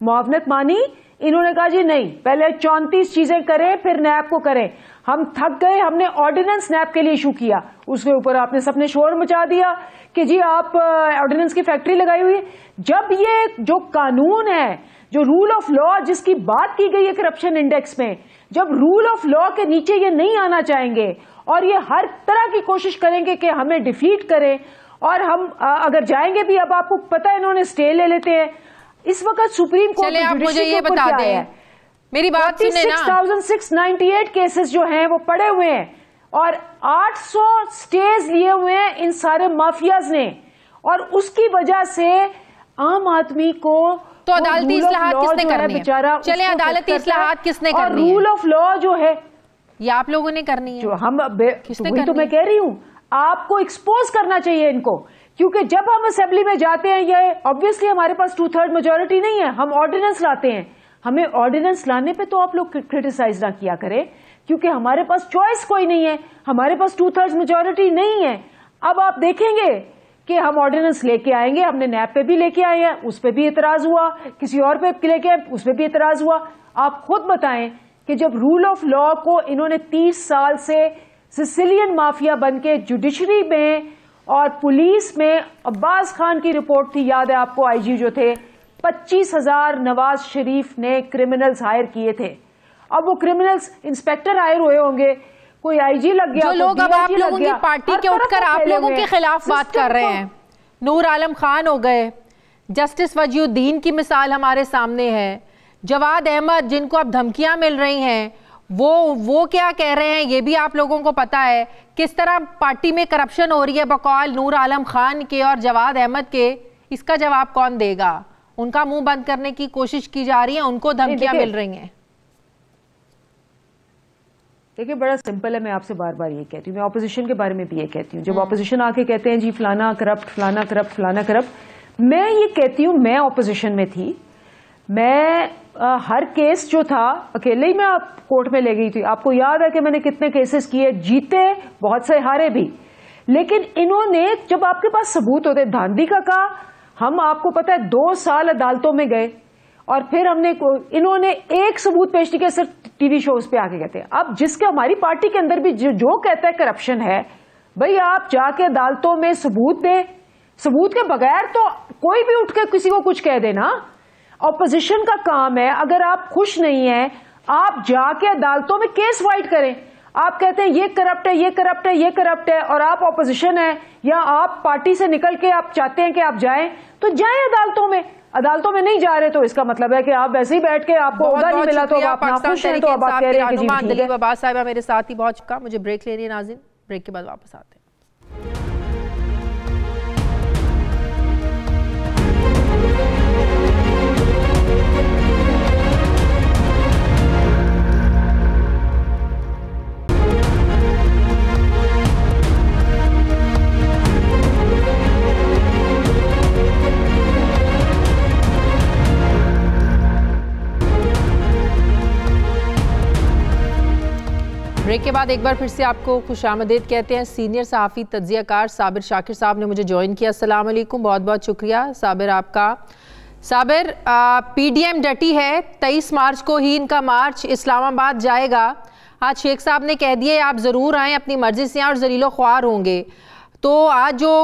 मुआवनत मानी, इन्होंने कहा जी नहीं, पहले 34 चीजें करें फिर नैब को करें। हम थक गए, हमने ऑर्डिनेंस नैब के लिए इशू किया, उसके ऊपर आपने सबने शोर मचा दिया कि जी आप ऑर्डिनेंस की फैक्ट्री लगाई हुई है। जब ये जो कानून है, जो रूल ऑफ लॉ जिसकी बात की गई है करप्शन इंडेक्स में, जब रूल ऑफ लॉ के नीचे ये नहीं आना चाहेंगे और ये हर तरह की कोशिश करेंगे कि हमें डिफीट करें, और हम अगर जाएंगे भी, अब आपको पता है इन्होंने स्टे ले लेते हैं इस वक्त सुप्रीम कोर्ट में। आप मुझे ये बता दें, मेरी बात सुने ना, 4698 केसेस जो हैं वो पड़े हुए हैं और 800 स्टेज लिए हुए हैं इन सारे माफियाज ने, और उसकी वजह से आम आदमी को तो अदालती इस्लाहात किसने करनी है? चले अदालती इस्लाहात किसने करनी है? रूल ऑफ लॉ जो है ये आप लोगों ने करनी है, जो हम किसने, तो मैं कह रही हूं आपको एक्सपोज करना चाहिए इनको क्योंकि जब हम असेंबली में जाते हैं, ये ऑब्वियसली हमारे पास 2/3 मेजोरिटी नहीं है, हम ऑर्डिनेंस लाते हैं। हमें ऑर्डिनेंस लाने पे तो आप लोग क्रिटिसाइज ना किया करें, क्योंकि हमारे पास चॉइस कोई नहीं है, हमारे पास 2/3 मेजोरिटी नहीं है। अब आप देखेंगे कि हम ऑर्डिनेंस लेके आएंगे, हमने नैब पे भी लेके आए हैं, उस पर भी इतराज हुआ, किसी और पे लेके आए उस पर भी इतराज हुआ। आप खुद बताएं कि जब रूल ऑफ लॉ को इन्होंने 30 साल से सिसिलियन माफिया बन के जुडिशरी में और पुलिस में, अब्बास खान की रिपोर्ट थी, याद है आपको, आईजी जो थे, 25,000 नवाज शरीफ ने क्रिमिनल्स हायर किए थे। अब वो क्रिमिनल्स इंस्पेक्टर हायर हुए होंगे, कोई आईजी लग गया, जो लोग अब आप लोगों की पार्टी के उठकर आप लोगों के खिलाफ बात कर रहे हैं, नूर आलम खान हो गए, जस्टिस वजीउद्दीन की मिसाल हमारे सामने है, जवाद अहमद जिनको अब धमकियां मिल रही हैं, वो क्या कह रहे हैं ये भी आप लोगों को पता है। किस तरह पार्टी में करप्शन हो रही है बकौल नूर आलम खान के और जवाद अहमद के, इसका जवाब कौन देगा? उनका मुंह बंद करने की कोशिश की जा रही है, उनको धमकियां मिल रही हैं। देखिए बड़ा सिंपल है, मैं आपसे बार बार ये कहती हूँ, मैं ऑपोजिशन के बारे में भी ये कहती हूँ। जब ऑपोजिशन आके कहते हैं जी फलाना करप्ट, फलाना करप्ट, फलाना करप्ट, मैं ये कहती हूँ, मैं ऑपोजिशन में थी, मैं हर केस जो था अकेले ही मैं कोर्ट में ले गई थी। आपको याद है कि मैंने कितने केसेस किए, जीते बहुत से, हारे भी। लेकिन इन्होंने, जब आपके पास सबूत होते, धांधी का कहा, हम आपको पता है 2 साल अदालतों में गए और फिर इन्होंने एक सबूत पेश नहीं किया, सिर्फ टीवी शोज पे आके कहते हैं। अब जिसके हमारी पार्टी के अंदर भी जो कहता है करप्शन है, भाई आप जाके अदालतों में सबूत दें, सबूत के बगैर तो कोई भी उठ के किसी को कुछ कह देना। ऑपोजिशन का काम है, अगर आप खुश नहीं हैं, आप जाके अदालतों में केस फाइट करें। आप कहते हैं ये करप्ट है, ये करप्ट है, ये करप्ट है, और आप ऑपोजिशन है या आप पार्टी से निकल के आप चाहते हैं कि आप जाएं, तो जाएं अदालतों में। अदालतों में नहीं जा रहे तो इसका मतलब है कि आप वैसे ही बैठ के, आपको ओहदा नहीं मिला तो आप नाखुश हैं, तो आप कह रहे हैं कि जी ठीक है। अब्बास साहिबा मेरे साथ ही पहुंच चुका, मुझे ब्रेक लेनी है नाज़रीन, ब्रेक के बाद वापस आते हैं। ब्रेक के बाद एक बार फिर से आपको खुशामदीद कहते हैं। सीनियर सहाफ़ी तज्ज़ियाकार साबिर शाकिर साहब ने मुझे ज्वाइन किया। अस्सलाम वालेकुम, बहुत बहुत शुक्रिया साबिर आपका। साबिर, पीडीएम डटी है, 23 मार्च को ही इनका मार्च इस्लामाबाद जाएगा। आज शेख साहब ने कह दिए आप ज़रूर आएँ, अपनी मर्ज़ी से और जलीलो ख्वार होंगे। तो आज जो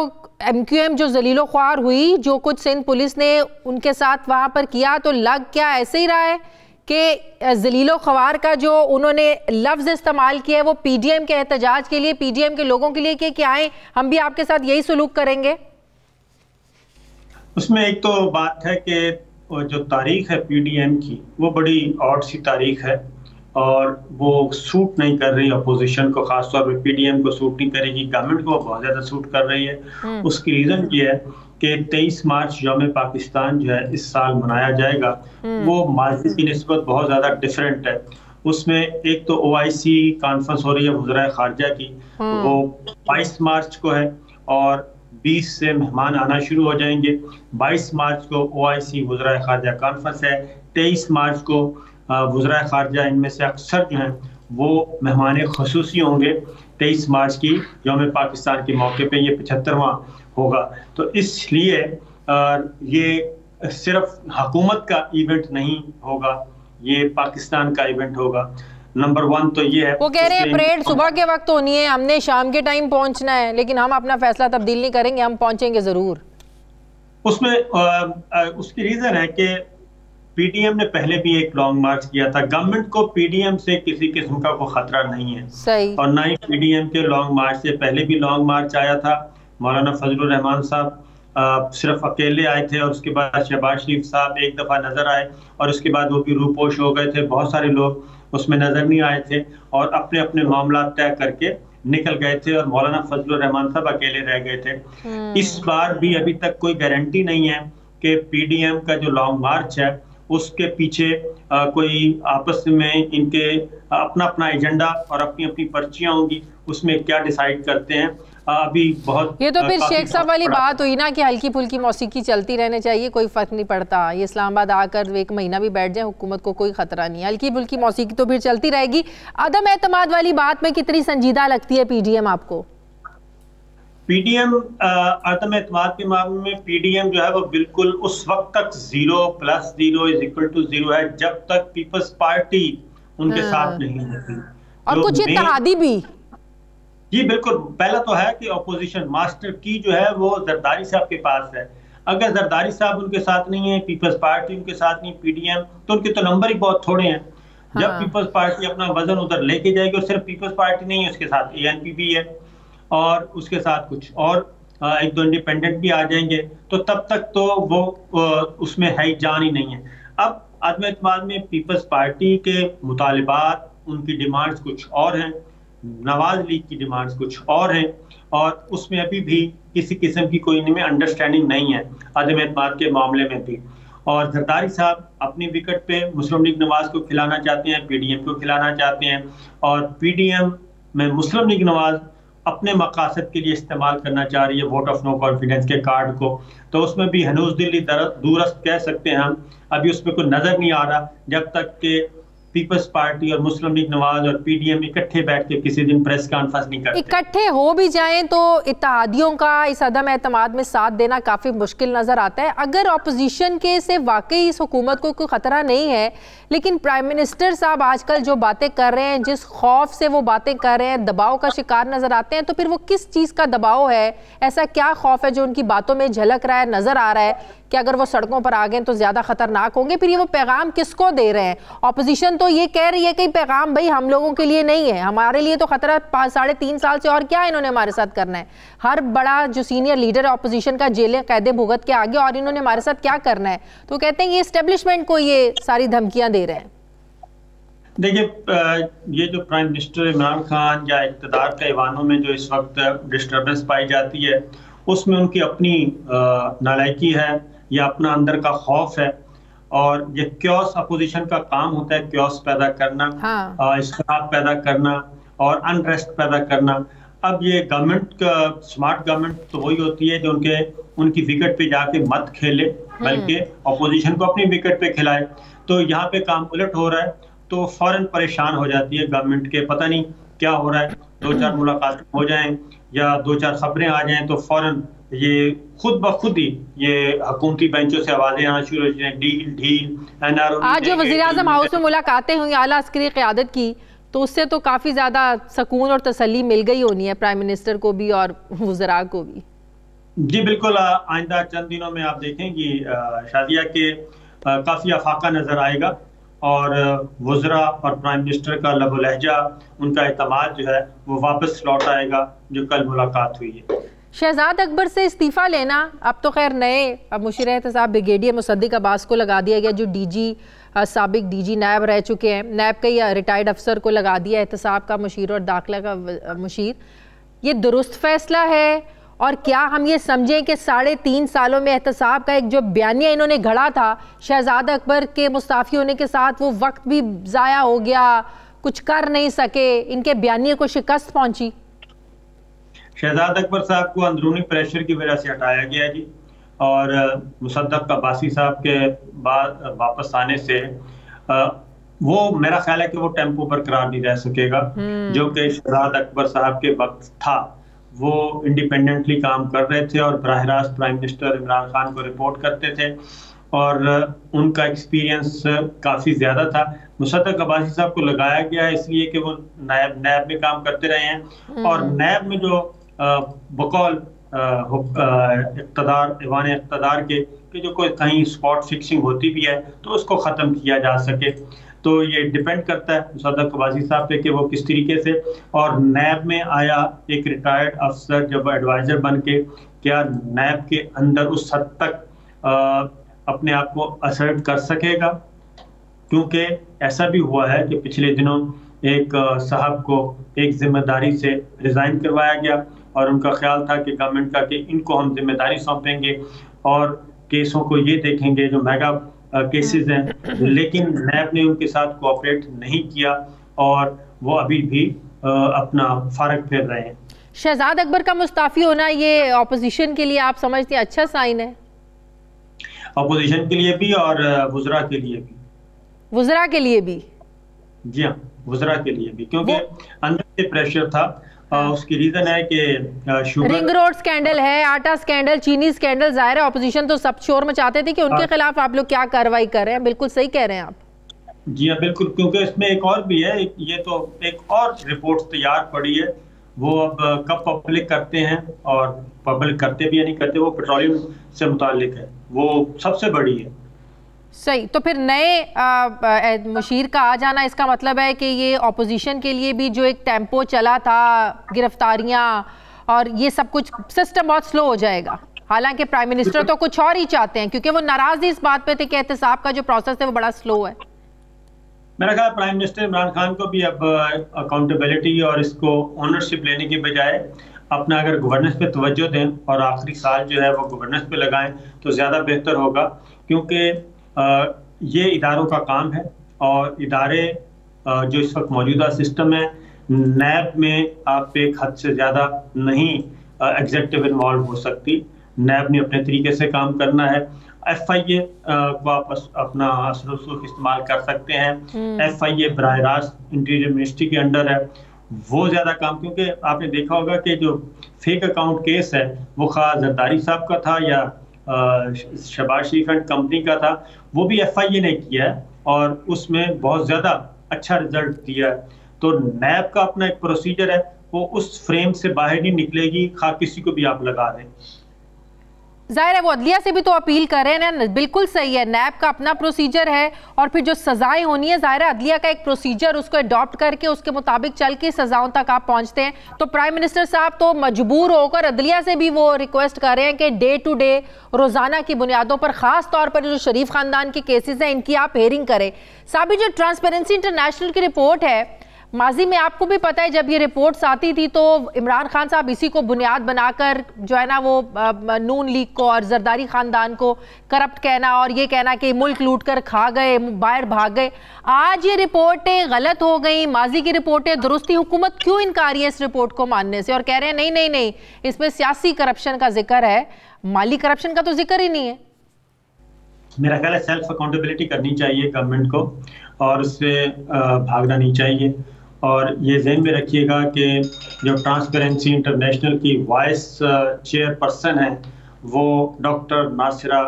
MQM जो जलीलो ख्वार हुई, जो कुछ सिंध पुलिस ने उनके साथ वहाँ पर किया, तो लग क्या ऐसे ही रहा है कि जलीलो ख्वार का जो उन्होंने लफ्ज़ इस्तेमाल किया है वो पीडीएम के एहतजाज के लिए, पीडीएम के लोगों के लिए कि क्या आए हम भी आपके साथ यही सलूक करेंगे? उसमें एक तो बात है कि जो तारीख है पीडीएम की, वो बड़ी ऑड सी तारीख है और वो सूट नहीं कर रही अपोजिशन को, खासतौर पर पीडीएम को सूट नहीं करेगी, गवर्नमेंट को बहुत ज्यादा सूट कर रही है। उसकी रीजन ये है कि 23 मार्च यौम पाकिस्तान जो है इस साल मनाया जाएगा, वो माजी की निस्बत बहुत ज़्यादा डिफरेंट है। उसमें एक तो OIC कॉन्फ्रेंस हो रही है वज़राए ख़ारजा की, वो 22 मार्च को है और 20 से मेहमान आना शुरू हो जाएंगे। 22 मार्च को OIC वज़राए ख़ारजा कॉन्फ्रेंस है, 23 मार्च को वज़राए ख़ारजा इनमें से अक्सर जो हैं वो मेहमान ख़ुसूसी होंगे। 23 मार्च की यौम पाकिस्तान के मौके पे ये 75वां होगा। तो इसलिए ये सिर्फ हुकूमत का इवेंट नहीं होगा, ये पाकिस्तान का इवेंट होगा। नंबर 1 तो ये है, वो कह रहे हैं परेड सुबह के वक्त होनी है, हमने शाम के टाइम पहुंचना है, लेकिन हम अपना फैसला तब्दील नहीं करेंगे, हम पहुंचेंगे जरूर। उसमें उसकी रीजन है कि पीडीएम ने पहले भी एक लॉन्ग मार्च किया था। गवर्नमेंट को पीडीएम से किसी किस्म का कोई खतरा नहीं है, सही, और ना ही पीडीएम के लॉन्ग मार्च से पहले भी लॉन्ग मार्च आया था। मौलाना फजलुर रहमान साहब सिर्फ अकेले आए थे और उसके बाद शहबाज शरीफ साहब एक दफ़ा नज़र आए और उसके बाद वो भी रूपोश हो गए थे। बहुत सारे लोग उसमें नज़र नहीं आए थे और अपने अपने मामला तय करके निकल गए थे और मौलाना फजलुर रहमान साहब अकेले रह गए थे। इस बार भी अभी तक कोई गारंटी नहीं है कि पीडीएम का जो लॉन्ग मार्च है उसके पीछे कोई आपस में इनके अपना अपना एजेंडा और अपनी अपनी पर्चियां होंगी, उसमें क्या डिसाइड करते हैं अभी बहुत। ये तो फिर शेख साहब वाली बात हुई ना कि हल्की फुल्की मौसीकी चलती रहने चाहिए, कोई फर्क नहीं पड़ता, ये इस्लामाबाद आकर एक महीना भी बैठ जाए हुकूमत को कोई खतरा नहीं, हल्की फुल्की मौसीकी तो फिर चलती रहेगी। अदम एतमाद वाली बात में कितनी संजीदा लगती है पीडीएम आपको? पीडीएम अदम एतमाद के मामले में पीडीएम जो है वो बिल्कुल उस वक्त तक 0 + 0 = 0 है जब तक पीपल्स पार्टी उनके साथ नहीं होती। और कुछ इत्तेहादी भी। जी बिल्कुल, पहला तो है कि अपोजिशन मास्टर की जो है वो जरदारी साहब के पास है। अगर जरदारी साहब उनके साथ नहीं है, पीपल्स पार्टी उनके साथ नहीं, पीडीएम, तो उनके तो नंबर ही बहुत थोड़े हैं। जब पीपल्स पार्टी अपना वजन उधर लेके जाएगी, और सिर्फ पीपल्स पार्टी नहीं है, उसके साथ एएनपी भी है और उसके साथ कुछ और 1-2 इंडिपेंडेंट भी आ जाएंगे, तो तब तक तो वो उसमें है जान ही नहीं है। अब अदम एतमाद में पीपल्स पार्टी के मुतालिबात, उनकी डिमांड्स कुछ और हैं, नवाज लीग की डिमांड्स कुछ और हैं, और उसमें अभी भी किसी किस्म की कोई इनमें अंडरस्टैंडिंग नहीं है अदम एतमाद के मामले में भी। और जरदारी साहब अपनी विकेट पे मुस्लिम लीग नवाज को खिलाना चाहते हैं, पीडीएम को खिलाना चाहते हैं, और पीडीएम में मुस्लिम लीग नवाज अपने मकासद के लिए इस्तेमाल करना चाह रही है वोट ऑफ नो कॉन्फिडेंस के कार्ड को। तो उसमें भी हनूज दिल्ली दूरस्त कह सकते हैं हम, अभी उसमें कोई नजर नहीं आ रहा जब तक कि पीपल्स पार्टी और मुस्लिम लीग नवाज और पीडीएम इकट्ठे बैठ के किसी दिन प्रेस कॉन्फ्रेंस नहीं करते। इकट्ठे हो भी जाएं तो इत्तेहादियों का इस अदम एतमाद में साथ देना काफी मुश्किल नजर आता है। अगर ऑपोजिशन के से वाकई इस हुकूमत को कोई खतरा नहीं है, लेकिन प्राइम मिनिस्टर साहब आजकल जो बातें कर रहे हैं, जिस खौफ से वो बातें कर रहे हैं, दबाव का शिकार नजर आते हैं, तो फिर वो किस चीज का दबाव है? ऐसा क्या खौफ है जो उनकी बातों में झलक रहा है, नजर आ रहा है कि अगर वो सड़कों पर आ गए तो ज्यादा खतरनाक होंगे? फिर ये वो पैगाम किसको दे रहे हैं? ऑपोजिशन तो ये कह रही है कि पैगाम भाई हम लोगों के लिए नहीं है, हमारे लिए तो खतरा 3.5 साल से, और क्या इन्होंने हमारे साथ करना है? हर बड़ा जो सीनियर लीडर है ऑपोजिशन का जेलें कैदे भुगत के आगे, और इन्होंने हमारे साथ क्या करना है? तो कहते हैं ये एस्टेब्लिशमेंट को ये सारी धमकियां दे रहे हैं। देखिए, ये जो प्राइम मिनिस्टर इमरान खान या इक़्तिदार के ऐवानों में जो इस वक्त डिस्टर्बेंस पाई जाती है, उसमें उनकी अपनी नालायकी है या अपना अंदर का खौफ है, और ये क्योस अपोजिशन का काम होता है, क्योस पैदा करना, इख्तिलाफ पैदा करना और अनरेस्ट पैदा करना। अब ये गवर्नमेंट का स्मार्ट गवर्नमेंट तो वही होती है जो उनकी विकेट पे जाके मत खेले, बल्कि अपोजिशन को अपनी विकेट पे खिलाए। तो यहाँ पे काम उलट हो रहा है, तो फौरन परेशान हो जाती है गवर्नमेंट के, पता नहीं क्या हो रहा है, 2-4 मुलाकात हो जाएं या 2-4 खबरें आ जाएं तो फौरन ये खुद ब खुद ही ये हुकूमती बेंचों से आवाजें आना शुरू हो जाएं, ढील ढील एनआरओ। आज जो वज़ीर-ए-आज़म हाउस में मुलाकातें हुई आला अस्करी क़यादत की, तो उससे तो काफी ज्यादा सुकून और तसल्ली मिल गई होनी है प्राइम मिनिस्टर को भी और वज़रा को भी। जी बिल्कुल, आइंदा चंद दिनों में आप देखेंगी शादिया के काफी आफाका नजर आएगा, और वज़रा और प्राइम मिनिस्टर का लबो लहजा, उनका एतमाद जो है वो वापस लौट आएगा जो कल मुलाकात हुई है। शहजाद अकबर से इस्तीफा लेना, अब तो खैर नए मुशीर-ए-एहतसाब ब्रिगेडियर मुसद्दिक अब्बास को लगा दिया गया, जो डीजी साबिक डीजी नायब रह चुके हैं। नायब का या रिटायर्ड अफसर को लगा दिया एहतसाब का मुशीर और दाखिला का मुशीर। ये दुरुस्त फैसला है? और क्या हम ये समझें कि 3.5 सालों में एहतसाब का एक जो बयानिया इन्होंने घड़ा था शहजाद अकबर के मुस्ताफ़ी होने के साथ, वो वक्त भी ज़ाया हो गया, कुछ कर नहीं सके, इनके बयानिया को शिकस्त पहुंची? शहजाद अकबर साहब को अंदरूनी प्रेशर की वजह से हटाया गया जी, और मुसद्दक अब्बासी साहब के बाद वापस आने से वो मेरा ख्याल है कि वो टेम्पो पर करार नहीं रह सकेगा। जो कि शहजाद अकबर साहब के वक्त था, वो इंडिपेंडेंटली काम कर रहे थे और बराह रास्त प्राइम मिनिस्टर इमरान खान को रिपोर्ट करते थे, और उनका एक्सपीरियंस काफ़ी ज़्यादा था। मुसद्दक अब्बासी साहब को लगाया गया है इसलिए कि वो नायब में काम करते रहे हैं, और नायब में जो बकौल इक़्तिदार ऐवान इक़्तिदार के कि जो कोई कहीं स्पॉट फिक्सिंग होती भी है तो उसको ख़त्म किया जा सके। तो ये डिपेंड करता है मुसद्दक अब्बासी साहब पे कि वो किस तरीके से, और नैब में आया एक रिटायर्ड अफसर जब एडवाइज़र बन के, क्या नैब के अंदर उस हद तक अपने आप को असर्ट कर सकेगा? क्योंकि ऐसा भी हुआ है कि पिछले दिनों एक साहब को एक जिम्मेदारी से रिज़ाइन करवाया गया, और उनका ख्याल था कि गवर्नमेंट का कि इनको हम जिम्मेदारी सौंपेंगे और केसों को ये देखेंगे, जो मेगा केसेस हैं, लेकिन नैब ने उनके साथ कोऑपरेट नहीं किया और वो अभी भी अपना फारग फेर रहे हैं। शहजाद अकबर का मुस्ताफी होना ये ऑपोजिशन के लिए आप समझते हैं अच्छा साइन है? ऑपोजिशन के लिए भी और वुज़रा के लिए भी। वुज़रा के लिए भी? जी हाँ, वुज़रा के लिए भी, क्योंकि अंदर से प्रेशर था। उसकी रीजन है कि रिंग रोड स्कैंडल है, आटा स्कैंडल, चीनी स्कैंडल, जाहिर है ऑपोजिशन तो सब शोर मचाते थे कि उनके खिलाफ आप लोग क्या कार्रवाई कर रहे हैं। बिल्कुल सही कह रहे हैं आप। जी हाँ, बिल्कुल, क्योंकि इसमें एक और भी है, ये तो एक और रिपोर्ट तैयार पड़ी है, वो अब कब पब्लिक करते हैं और पब्लिक करते भी या नहीं करते, वो पेट्रोलियम से मुतालिक है, वो सबसे बड़ी है। सही, तो फिर नए मुशीर का आ जाना इसका मतलब है कि ये ऑपोजिशन के लिए भी जो एक टेम्पो चला था, गिरफ्तारियां और ये सब कुछ सिस्टम बहुत स्लो हो जाएगा। हालांकि प्राइम मिनिस्टर तो कुछ और ही चाहते हैं, क्योंकि वो नाराज इस बात पे थे कि एहतसाब का जो प्रोसेस है वो बड़ा स्लो है। मेरा ख्याल प्राइम मिनिस्टर इमरान खान को भी अब अकाउंटेबिलिटी और इसको ओनरशिप लेने के बजाय अपना अगर गवर्नेंस पे तवज्जो दें और आखिरी साल जो है वो गवर्नेंस पे लगाएं तो ज़्यादा बेहतर होगा, क्योंकि ये इदारों का काम है और इदारे जो इस वक्त मौजूदा सिस्टम है, नैब में आप एक हद से ज़्यादा नहीं एग्जेक्टिव इन्वॉल्व हो सकती। नैब ने अपने तरीके से काम करना है। FIA को आप अपना असर रसूख इस्तेमाल कर सकते हैं। FIA बराह रास्त इंटीरियर मिनिस्ट्री के अंडर है, वो ज़्यादा काम, क्योंकि आपने देखा होगा कि जो फेक अकाउंट केस है वो खा जरदारी साहब का था या शहबाज शरीफ एंड कंपनी का था, वो भी FIA ने किया है और उसमें बहुत ज़्यादा अच्छा रिजल्ट दिया है। तो नैब का अपना एक प्रोसीजर है, वो उस फ्रेम से बाहर नहीं निकलेगी, खा किसी को भी आप लगा दें। जाहिर है वो अदलिया से भी तो अपील कर रहे हैं ना, बिल्कुल सही है, नैब का अपना प्रोसीजर है और फिर जो सजाएं होनी है, जाहिर है अदलिया का एक प्रोसीजर, उसको अडॉप्ट करके उसके मुताबिक चल के सजाओं तक आप पहुंचते हैं। तो प्राइम मिनिस्टर साहब तो मजबूर होकर अदलिया से भी वो रिक्वेस्ट कर रहे हैं कि डे टू डे रोजाना की बुनियादों पर, खास तौर पर जो शरीफ खानदान के केसेस हैं इनकी आप हेयरिंग करें। साहब, जो ट्रांसपेरेंसी इंटरनेशनल की रिपोर्ट है, माजी में आपको भी पता है जब ये रिपोर्ट्स आती थी तो इमरान खान साहब इसी को बुनियाद बनाकर जो है ना वो नून लीग को और जरदारी खानदान को करप्ट कहना और ये कहना कि मुल्क लूट कर खा गए, बाहर भाग गए। आज ये रिपोर्टें गलत हो गई, माजी की रिपोर्टें दुरुस्त थी, हुकूमत क्यों इनकार है इस रिपोर्ट को मानने से और कह रहे हैं नहीं नहीं नहीं इसमें सियासी करप्शन का जिक्र है, माली करप्शन का तो जिक्र ही नहीं है? मेरा ख्याल है सेल्फ अकाउंटेबिलिटी करनी चाहिए गवर्नमेंट को और उससे भागना नहीं चाहिए। और ये ज़हन में रखिएगा कि जो ट्रांसपेरेंसी इंटरनेशनल की वाइस चेयरपर्सन है वो डॉक्टर नासिरा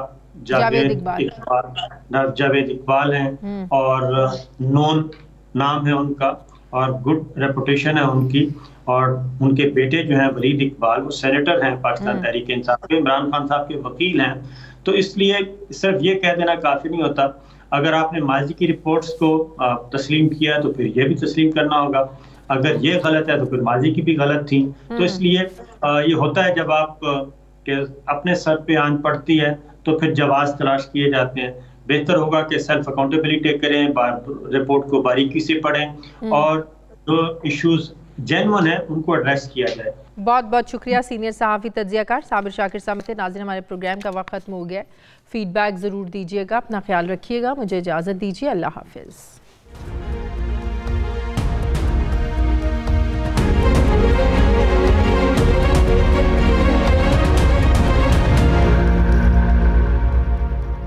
जावेद इकबाल हैं और नोन नाम है उनका और गुड रेपुटेशन है उनकी, और उनके बेटे जो हैं वलीद इकबाल वो सेनेटर हैं पाकिस्तान तहरीक इंसाफ के, इमरान खान साहब के वकील हैं। तो इसलिए सिर्फ ये कह देना काफ़ी नहीं होता। अगर आपने माजी की रिपोर्ट्स को तस्लीम किया तो फिर ये भी तस्लीम करना होगा, अगर ये गलत है तो फिर माजी की भी गलत थी। तो इसलिए ये होता है जब आप के अपने सर पे आन पड़ती है तो फिर जवाब तलाश किए जाते हैं। बेहतर होगा कि सेल्फ अकाउंटेबिलिटी करें, रिपोर्ट को बारीकी से पढ़ें और जो इश्यूज जेन्युइन है उनको एड्रेस किया जाए। बहुत बहुत शुक्रिया सीनियर सहाफ़ी तज्ज़ियाकार साबिर शाकिर साहब थे। नाज़रीन, हमारे प्रोग्राम का वक्त खत्म हो गया है, फीडबैक ज़रूर दीजिएगा, अपना ख्याल रखिएगा, मुझे इजाज़त दीजिए, अल्लाह हाफिज़।